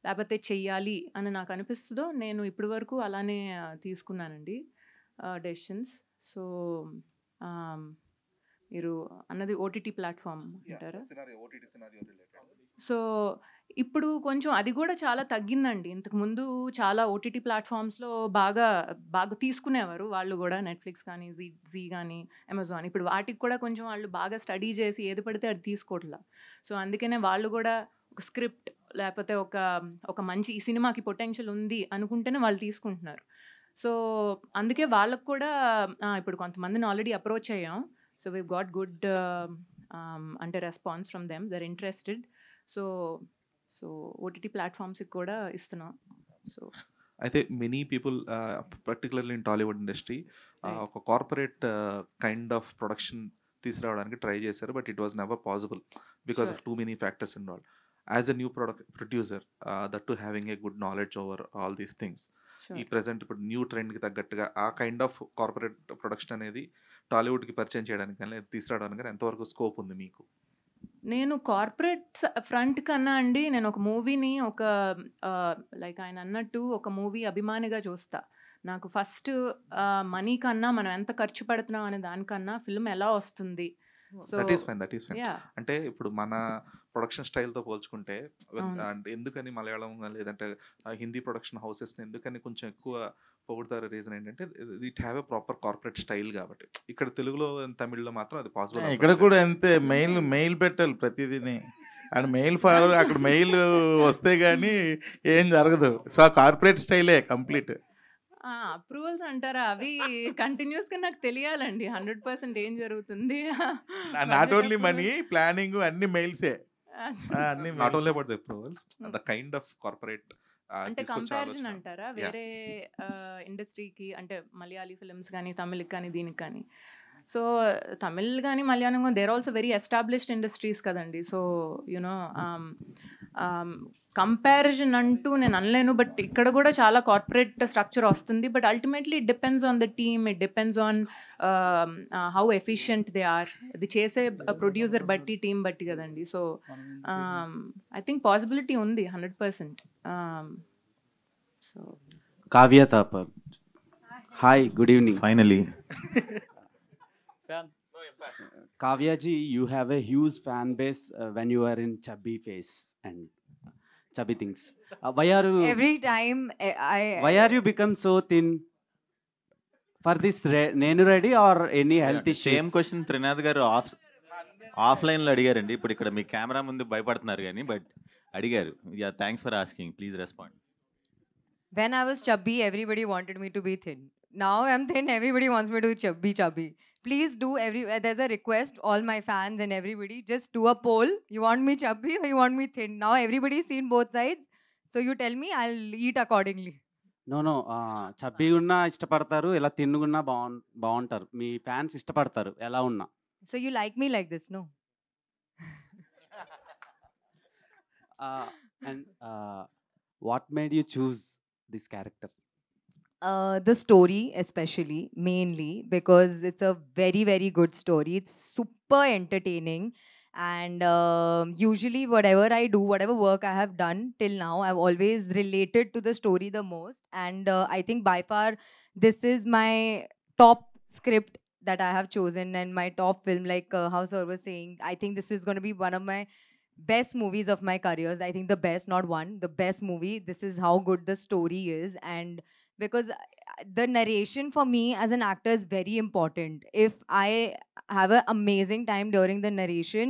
[SPEAKER 16] లేకపోతే చెయ్యాలి అని నాకు అనిపిస్తుందో నేను ఇప్పటి వరకు అలానే తీసుకున్నానండి డెసిషన్స్. సో మీరు అన్నది ఓటీటీ ప్లాట్ఫామ్ అంటారా? సో ఇప్పుడు కొంచెం అది కూడా చాలా తగ్గిందండి. ఇంతకుముందు చాలా ఓటీటీ ప్లాట్ఫామ్స్లో బాగా తీసుకునేవారు వాళ్ళు కూడా, నెట్ఫ్లిక్స్ కానీ జీ కానీ అమెజాన్. ఇప్పుడు వాటికి కూడా కొంచెం వాళ్ళు బాగా స్టడీ చేసి ఏది పడితే అది తీసుకోవట్లా. సో అందుకనే వాళ్ళు కూడా ఒక స్క్రిప్ట్ లేకపోతే ఒక మంచి ఈ సినిమాకి పొటెన్షియల్ ఉంది అనుకుంటేనే వాళ్ళు తీసుకుంటున్నారు. సో అందుకే వాళ్ళకు కూడా ఇప్పుడు కొంతమందిని ఆల్రెడీ అప్రోచ్ అయ్యాం. సో వీ గాట్ గుడ్ అంటే response from them, they're interested. So OTT ప్లాట్ఫామ్స్కి కూడా ఇస్తున్నాం. సో
[SPEAKER 22] అయితే many people particularly in Tollywood industry ఒక కార్పొరేట్ కైండ్ ఆఫ్ ప్రొడక్షన్ తీసుకురావడానికి ట్రై చేశారు, but it was never possible because of too many factors involved. As a new producer that to having a good knowledge over all these things, ఈ ప్రెసెంట్ ఇప్పుడు న్యూ ట్రెండ్కి తగ్గట్టుగా ఆ కైండ్ ఆఫ్ కార్పొరేట్ ప్రొడక్షన్ అనేది టాలీవుడ్కి పరిచయం చేయడానికి కానీ తీసుకురావడానికి కానీ ఎంతవరకు స్కోప్ ఉంది మీకు?
[SPEAKER 16] నేను కార్పొరేట్ ఫ్రంట్ కన్నా అండి, నేను ఒక మూవీని లైక్ ఆయన అన్నట్టు ఒక మూవీ అభిమానిగా చూస్తా. నాకు ఫస్ట్ మనీ కన్నా మనం ఎంత ఖర్చు పెడుతున్నాం అనే దానికన్నా ఫిల్మ్ ఎలా వస్తుంది. So
[SPEAKER 22] that is fine. అంటే ఇప్పుడు మన ప్రొడక్షన్ స్టైల్తో పోల్చుకుంటే అంటే ఎందుకని మలయాళం లేదంటే హిందీ ప్రొడక్షన్ హౌసెస్ని ఎందుకని కొంచెం ఎక్కువ పొగుడతారు? రీజన్ ఏంటంటే it have a proper corporate style కాబట్టి. ఇక్కడ తెలుగులో తమిళ్లో మాత్రం అది పాసిబుల్.
[SPEAKER 19] ఇక్కడ కూడా అంతే, మెయిల్ పెట్టాలి ప్రతిదీని. అండ్ మెయిల్ ఫార్వర్డ్ అక్కడ మెయిల్ వస్తే కానీ ఏం జరగదు. సో ఆ కార్పొరేట్ స్టైలే కంప్లీట్.
[SPEAKER 16] అప్రూవల్స్ అంటారా, అవి కంటిన్యూస్గా నాకు తెలియాలండి 100% ఏం జరుగుతుంది.
[SPEAKER 19] నాట్ ఓన్లీ మనీ, ప్లానింగ్ అన్ని మెయిల్సే.
[SPEAKER 22] Not only about the approvals, the kind of corporate
[SPEAKER 16] అంటే కంపారిజన్ అంటారా వేరే ఇండస్ట్రీకి, అంటే మలయాళీ ఫిల్మ్స్ కానీ తమిళకి కానీ దీనికి కానీ. సో తమిళ్ కానీ మలయాళం కానీ there also very established industries కదండి. సో యునో కంపారిజన్ అంటూ నేను అనలేను, బట్ ఇక్కడ కూడా చాలా కార్పొరేట్ స్ట్రక్చర్ వస్తుంది. But ultimately it depends on the team, it depends on how efficient they are. ఇది చేసే ప్రొడ్యూసర్ బట్టి, టీమ్ బట్టి కదండి. సో ఐ థింక్ పాసిబిలిటీ ఉంది 100%. So
[SPEAKER 23] Kavya Thapar. Hi, good evening.
[SPEAKER 18] Finally.
[SPEAKER 23] Kavya ji, you have a huge fan base when you are in chubby face and chubby things. Why are you
[SPEAKER 17] Every time I
[SPEAKER 23] why are you become so thin for this నేను ready or any health
[SPEAKER 18] same
[SPEAKER 23] issues?
[SPEAKER 18] Question Trinath garu ఆఫ్లైన్లో అడిగారండి. ఇప్పుడు ఇక్కడ మీ కెమెరా ముందు భయపడుతున్నారు కానీ బట్ అడిగారు. Yeah, thanks for asking. Please respond.
[SPEAKER 17] When I was chubby, everybody wanted me to be thin. Now I'm thin, everybody wants me to be chubby. Please do there's a request, all my fans and everybody, just do a poll. You want me chubby or you want me thin? Now everybody's seen both sides. So you tell me, I'll eat accordingly.
[SPEAKER 23] No చబ్బీగా ఉన్నా ఇష్టపడతారు, ఇలా తిన్నుగున్నా బాగుంటారు. మీ ఫ్యాన్స్ ఇష్టపడతారు ఎలా ఉన్నా.
[SPEAKER 17] So you like me like this, no?
[SPEAKER 23] And what made you choose this character?
[SPEAKER 17] The story, especially, mainly because it's a very, very good story. It's super entertaining. And usually, whatever I do, whatever work I have done till now, I've always related to the story the most. And I think by far, this is my top script that I have chosen and my top film. Like how sir was saying, I think this is going to be one of my best movies of my careers. I think the best, not one, the best movie. This is how good the story is. And because the narration for me as an actor is very important. If I have an amazing time during the narration,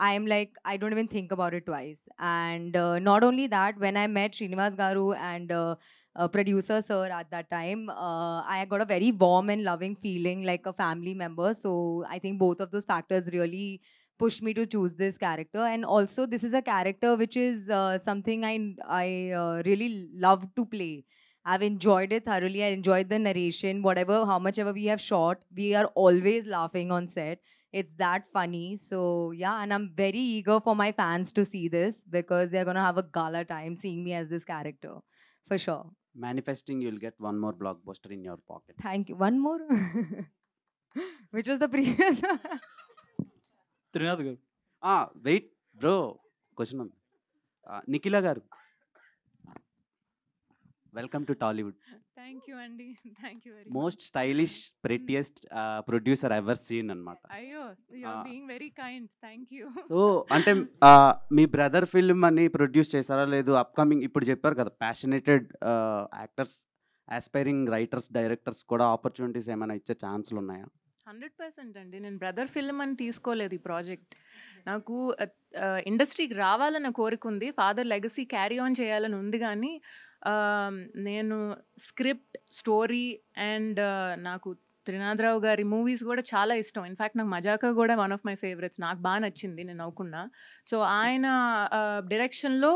[SPEAKER 17] I am like, I don't even think about it twice. And not only that, when I met Srinivas Garu and producer sir at that time, I got a very warm and loving feeling like a family member. So I think both of those factors really pushed me to choose this character. And also, this is a character which is something I really love to play. I've enjoyed it thoroughly. I enjoyed the narration. How much ever we have shot, we are always laughing on set. It's that funny. So yeah, and I'm very eager for my fans to see this because they're gonna have a gala time seeing me as this character, for sure.
[SPEAKER 23] Manifesting, you'll get one more blockbuster in your pocket.
[SPEAKER 17] Thank you. One more, which was the previous.
[SPEAKER 23] Trinath garu wait bro, question ఉంది. Nikhila garu, welcome to Tollywood.
[SPEAKER 16] Thank you అండి. Thank you very
[SPEAKER 23] most stylish prettiest producer ever seen అనమాట.
[SPEAKER 16] అయ్యో, you are being very kind. Thank you.
[SPEAKER 23] So అంటే మీ బ్రదర్ ఫిల్మ్ అని ప్రొడ్యూస్ చేశారా లేదు అప్కమింగ్? ఇప్పుడు చెప్పారు కదా passionated actors, aspiring writers, directors కూడా ఆపర్చునిటీస్ ఏమైనా ఇచ్చే ఛాన్స్లు ఉన్నాయా?
[SPEAKER 16] 100% అండి. నేను బ్రదర్ ఫిల్మ్ అని తీసుకోలేదు ఈ ప్రాజెక్ట్. నాకు ఇండస్ట్రీకి రావాలన్న కోరిక ఉంది, ఫాదర్ లెగసీ క్యారీ ఆన్ చేయాలని ఉంది. కానీ నేను స్క్రిప్ట్, స్టోరీ అండ్ నాకు త్రినాథరావు గారి మూవీస్ కూడా చాలా ఇష్టం. ఇన్ఫ్యాక్ట్ నాకు మజాకా కూడా వన్ ఆఫ్ మై ఫేవరెట్స్. నాకు బాగా నచ్చింది, నేను నవ్వుకున్నా. సో ఆయన డైరెక్షన్లో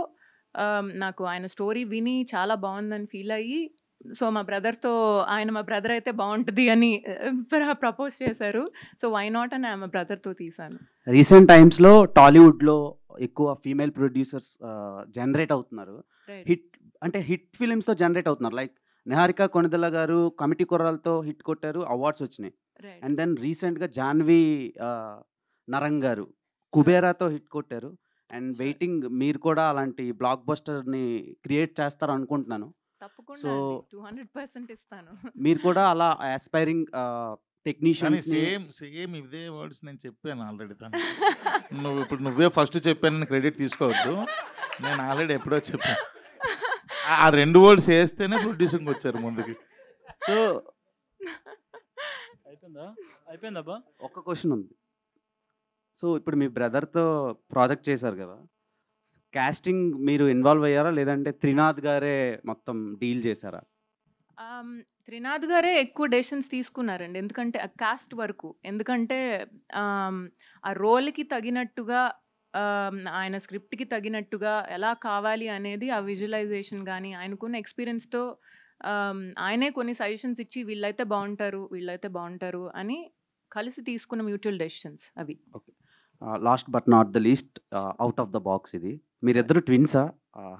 [SPEAKER 16] నాకు ఆయన స్టోరీ విని చాలా బాగుందని ఫీల్ అయ్యి, సో మా బ్రదర్ అయితే బాగుంటుంది అని ప్రపోజ్ చేశారు. సో వై నాట్ అని మా బ్రదర్తో తీశాను.
[SPEAKER 23] రీసెంట్ టైమ్స్లో టాలీవుడ్లో ఎక్కువ ఫీమేల్ ప్రొడ్యూసర్స్ జనరేట్ అవుతున్నారు. హిట్ ఫిలిమ్స్తో జనరేట్ అవుతున్నారు. లైక్ నిహారిక కొనిదెల గారు కమిటీ కుర్రాలతో హిట్ కొట్టారు, అవార్డ్స్ వచ్చినాయి. అండ్ దెన్ రీసెంట్గా జాన్వి నరంగ్ గారు కుబేరాతో హిట్ కొట్టారు. అండ్ వెయిటింగ్, మీరు కూడా అలాంటి బ్లాక్ బస్టర్ని క్రియేట్ చేస్తారు అనుకుంటున్నాను.
[SPEAKER 16] తప్పకుండా 200% ఇస్తాను.
[SPEAKER 23] మీరు కూడా అలా ఆస్పైరింగ్ టెక్నీషియన్స్.
[SPEAKER 19] సేమ్ ఇదే వర్డ్స్ నేను చెప్పాను ఆల్రెడీ. నువ్వే ఫస్ట్ చెప్పానని క్రెడిట్ తీసుకోవద్దు. నేను ఆల్రెడీ ఎప్పుడో చెప్పాను. ఆ 2 వర్డ్స్ వేస్తేనే ప్రొడ్యూసింగ్ వచ్చారు ముందుకి.
[SPEAKER 23] సో
[SPEAKER 20] అయిపోయిందా?
[SPEAKER 23] ఒక్క క్వశ్చన్ ఉంది. సో ఇప్పుడు మీ బ్రదర్తో ప్రాజెక్ట్ చేశారు కదా, కాస్టింగ్ మీరు ఇన్వాల్వ్ అయ్యారా లేదంటే త్రినాథ్ గారే మొత్తం డీల్ చేశారా?
[SPEAKER 16] త్రినాథ్ గారే ఎక్కువ డెసిషన్స్ తీసుకున్నారండి. ఎందుకంటే కాస్ట్ వరకు, ఎందుకంటే ఆ రోల్కి తగినట్టుగా, ఆయన స్క్రిప్ట్కి తగినట్టుగా ఎలా కావాలి అనేది ఆ విజువలైజేషన్ కానీ ఆయనకున్న ఎక్స్పీరియన్స్తో ఆయనే కొన్ని సజెషన్స్ ఇచ్చి వీళ్ళైతే బాగుంటారు అని కలిసి తీసుకున్న మ్యూచువల్ డెసిషన్స్ అవి.
[SPEAKER 23] Okay, last but not the least, out of the box ఇది. మీరిద్దరు ట్విన్సా?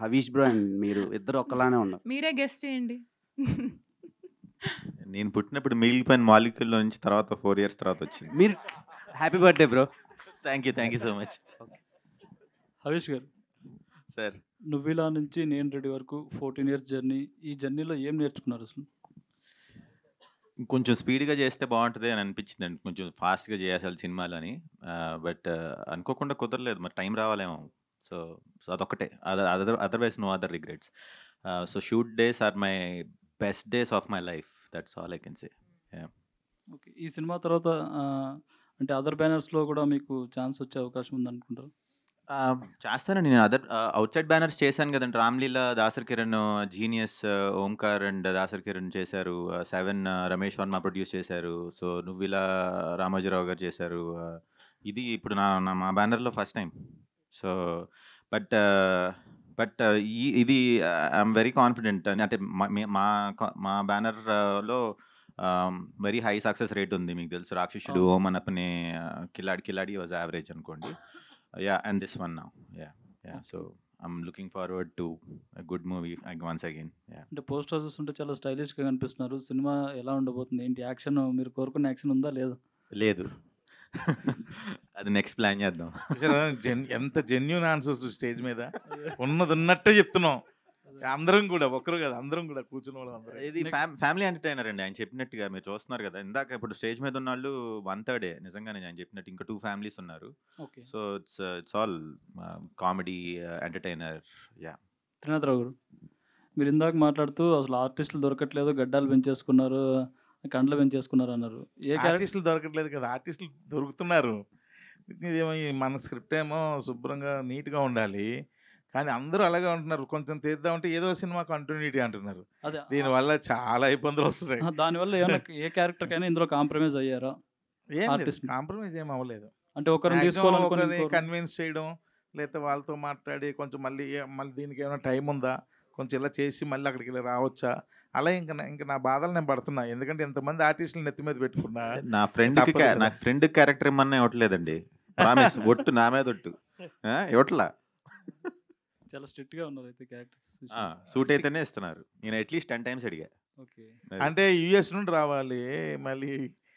[SPEAKER 23] హవీష్ బ్రో అండ్ మీరు ఇద్దరు ఒకలానే ఉన్నారు.
[SPEAKER 16] మీరే గెస్ట్ చేయండి.
[SPEAKER 18] నేను పుట్టినప్పుడు మిగిలిపోయిన మాలిక్యూల్లో నుంచి తర్వాత 4 years తర్వాత వచ్చింది.
[SPEAKER 23] మీరు happy birthday bro.
[SPEAKER 18] Thank you so much.
[SPEAKER 20] Harish గారు
[SPEAKER 18] సార్,
[SPEAKER 20] నువ్విలా నుంచి నేను రెడీ వరకు 14 years జర్నీ. ఈ జర్నీలో ఏం నేర్చుకున్నారు అసలు?
[SPEAKER 18] కొంచెం స్పీడ్గా చేస్తే బాగుంటుంది అని అనిపించింది అండి. కొంచెం ఫాస్ట్గా చేయాలి సినిమాలు అని. బట్ అనుకోకుండా కుదరలేదు. మరి టైం రావాలేమో. సో అదొక్కటే. Otherwise no other regrets. So shoot days are my best days of my life. That's all I can say. Yeah.
[SPEAKER 4] Okay. ఈ సినిమా తర్వాత అంటే అదర్ బ్యానర్స్‌లో కూడా మీకు ఛాన్స్ వచ్చే అవకాశం ఉందనుకుంటారా?
[SPEAKER 18] చేస్తానండి నేను. అవుట్ సైడ్ బ్యానర్స్ చేశాను కదండి. 'రామ్‌లీల' దాసరి కిరణ్, 'జీనియస్' ఓంకార్ అండ్ దాసరి కిరణ్ చేశారు. 7 రమేష్ వర్మ ప్రొడ్యూస్ చేశారు. సో 'నువ్విలా' రామోజీరావు గారు చేశారు. ఇది ఇప్పుడు మా బ్యానర్‌లో ఫస్ట్ టైం. సో బట్ ఇది ఐఎమ్ వెరీ కాన్ఫిడెంట్. అంటే మా బ్యానర్‌లో వెరీ హై సక్సెస్ రేట్ ఉంది. మీకు తెలుసు 'రాక్షసుడు', 'ఓం అనపనే', 'కిలాడి' వాజ్ యావరేజ్ అనుకోండి. And this one now. So I'm looking forward to a good movie once again.
[SPEAKER 4] అంటే పోస్టర్ చూస్తుంటే చాలా స్టైలిష్‌గా కనిపిస్తున్నారు. సినిమా ఎలా ఉండబోతుంది? ఏంటి యాక్షన్ మీరు కోరుకున్న యాక్షన్ ఉందా లేదా?
[SPEAKER 18] లేదు. అది నెక్స్ట్ ప్లాన్ చేద్దాం.
[SPEAKER 19] ఎంత జెన్యూన్ ఆన్సర్స్ స్టేజ్ మీద ఉన్నది ఉన్నట్టే చెప్తున్నాం. అందరం కూడా ఒక్కరు కదా, అందరం కూడా కూర్చున్న వాళ్ళు అందరూ.
[SPEAKER 18] ఇది ఫ్యామిలీ ఎంటర్టైనర్ అండి. ఆయన చెప్పినట్టుగా మీరు చూస్తున్నారు కదా, ఇందాక ఇప్పుడు స్టేజ్ మీద ఉన్న వాళ్ళు 1/3 నిజంగానే ఆయన చెప్పినట్టు ఇంకా 2 ఫ్యామిలీస్ ఉన్నారు. So it's all comedy entertainer.
[SPEAKER 4] Trinatha Rao గారు, మీరు ఇందాక మాట్లాడుతూ అసలు ఆర్టిస్టులు దొరకట్లేదు, గడ్డాలు పెంచేసుకున్నారు, కండ్లు పెంచేసుకున్నారు అన్నారు.
[SPEAKER 19] ఆర్టిస్టులు దొరకట్లేదు కదా, ఆర్టిస్టులు దొరుకుతున్నారు. ఇదేమో మన స్క్రిప్ట్ ఏమో శుభ్రంగా నీట్గా ఉండాలి, కానీ అందరూ అలాగే ఉంటున్నారు. కొంచెం తీద్దామంటే ఏదో సినిమా కంటిన్యూటీ అంటున్నారు. దీనివల్ల చాలా ఇబ్బందులు వస్తున్నాయి.
[SPEAKER 4] దానివల్ల ఏమైనా ఏ క్యారెక్టర్ కైనా ఇందులో కాంప్రమైజ్ అయ్యారా?
[SPEAKER 19] కాంప్రమైజ్ ఏం అవ్వలేదు.
[SPEAKER 4] అంటే ఒకరిని తీసుకోవాలని
[SPEAKER 19] కన్విన్స్ చేయడం, లేకపోతే వాళ్ళతో మాట్లాడి కొంచెం మళ్ళీ దీనికి ఏమైనా టైం ఉందా, కొంచెం ఇలా చేసి మళ్ళీ అక్కడికి వెళ్ళి రావచ్చా, అలా ఇంకా నా బాధలు నేను పడుతున్నా. ఎందుకంటే ఇంతమంది ఆర్టిస్టులు నెత్తి మీద పెట్టుకున్నా.
[SPEAKER 18] నా ఫ్రెండ్ క్యారెక్టర్ ఏమన్నా ఇవ్వట్లేదండి. ప్రామిస్, ఒట్టు నా మీద ఒట్టు ఇవ్వట్లా.
[SPEAKER 4] చాలా స్ట్రిక్ట్ గా ఉన్నారు అయితే క్యారెక్టర్స్.
[SPEAKER 18] సూట్ అయితేనే ఇస్తున్నారు. నేను అట్లీస్ట్ 10 times అడిగా.
[SPEAKER 4] ఓకే.
[SPEAKER 19] అంటే యుఎస్ నుండి రావాలి, మళ్ళీ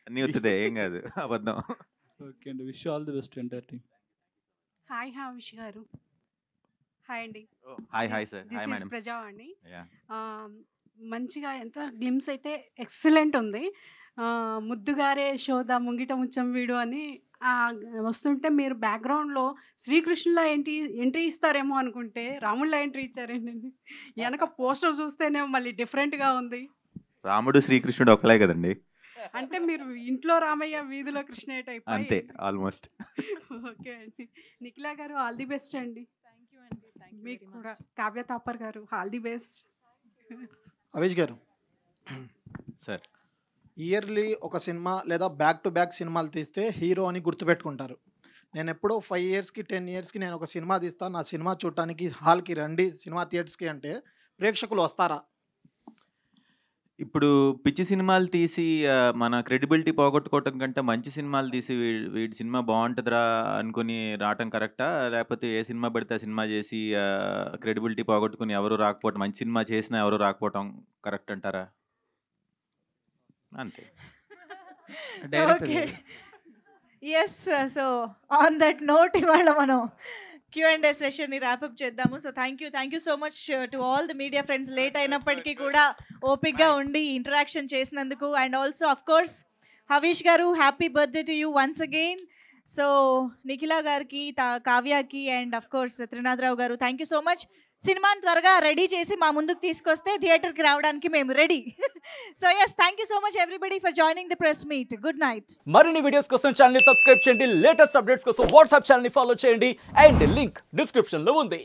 [SPEAKER 18] అన్నీ వస్తుంది, ఏం కాదు, అబద్ధం.
[SPEAKER 4] ఓకే అండి, wish all the best entire team.
[SPEAKER 6] Hi Havish garu. Hi అండి.
[SPEAKER 18] Hi sir. Hi madam.
[SPEAKER 6] Prajavani. మంచిగా ఎంత గ్లిమ్స్ అయితే ఎక్సలెంట్ ఉంది. ముద్దుగారే యశోద ముంగిట ముచ్చం వీడు అని వస్తుంటే మీరు బ్యాక్గ్రౌండ్లో శ్రీకృష్ణులా ఎంట్రీ ఇస్తారేమో అనుకుంటే రాముళ్ళ ఎంట్రీ ఇచ్చారండి. వెనక పోస్టర్ చూస్తేనేమో మళ్ళీ డిఫరెంట్గా ఉంది.
[SPEAKER 18] రాముడు శ్రీకృష్ణుడు ఒకలే కదండి.
[SPEAKER 6] అంటే మీరు ఇంట్లో రామయ్య వీధిలో కృష్ణయ్య టైప్
[SPEAKER 18] అంతే ఆల్మోస్ట్.
[SPEAKER 6] ఓకే అండి. నిఖిలా గారు ఆల్ ది బెస్ట్ అండి. మీకు కూడా. కావ్య తాపర్ గారు all the best.
[SPEAKER 7] Avish garu
[SPEAKER 18] sir,
[SPEAKER 7] yearly ఒక సినిమా లేదా బ్యాక్ టు బ్యాక్ సినిమాలు తీస్తే హీరో అని గుర్తుపెట్టుకుంటారు. నేను ఎప్పుడో 5 yearsకి 10 yearsకి నేను ఒక సినిమా తీస్తాను, నా సినిమా చూడటానికి హాల్కి రండి సినిమా థియేటర్స్కి అంటే ప్రేక్షకులు వస్తారా?
[SPEAKER 18] ఇప్పుడు పిచ్చి సినిమాలు తీసి మన క్రెడిబిలిటీ పోగొట్టుకోవటం కంటే మంచి సినిమాలు తీసి వీడి సినిమా బాగుంటుందిరా అనుకుని రావటం కరెక్టా, లేకపోతే ఏ సినిమా పడితే ఆ సినిమా చేసి క్రెడిబిలిటీ పోగొట్టుకుని ఎవరు రాకపోవటం, మంచి సినిమా చేసినా ఎవరు రాకపోవటం కరెక్ట్ అంటారా? అంతే.
[SPEAKER 2] Okay. Yes. So on that note ఇవాళ మనం Q&A సెషన్ని ర్యాపప్ చేద్దాము. So thank you so much to all the media friends. Late అయినప్పటికీ కూడా ఓపిక్గా ఉండి ఇంటరాక్షన్ చేసినందుకు. And also of course Havish garu, happy birthday to you once again. So Nikhila గారికి, కావ్యకి and of course Trinadharao garu, thank you so much. సినిమాని త్వరగా రెడీ చేసి మా ముందుకు తీసుకొస్తే థియేటర్కి రావడానికి మేము ready. So yes, thank you so much everybody for joining the press meet. Good night.
[SPEAKER 24] మరిన్ని వీడియోస్ కోసం ఛానల్ ని సబ్స్క్రైబ్ చేయండి, లేటెస్ట్ అప్డేట్స్ కోసం వాట్సాప్ ఛానల్ ని ఫాలో చేయండి, అండ్ లింక్ డిస్క్రిప్షన్ లో ఉంది.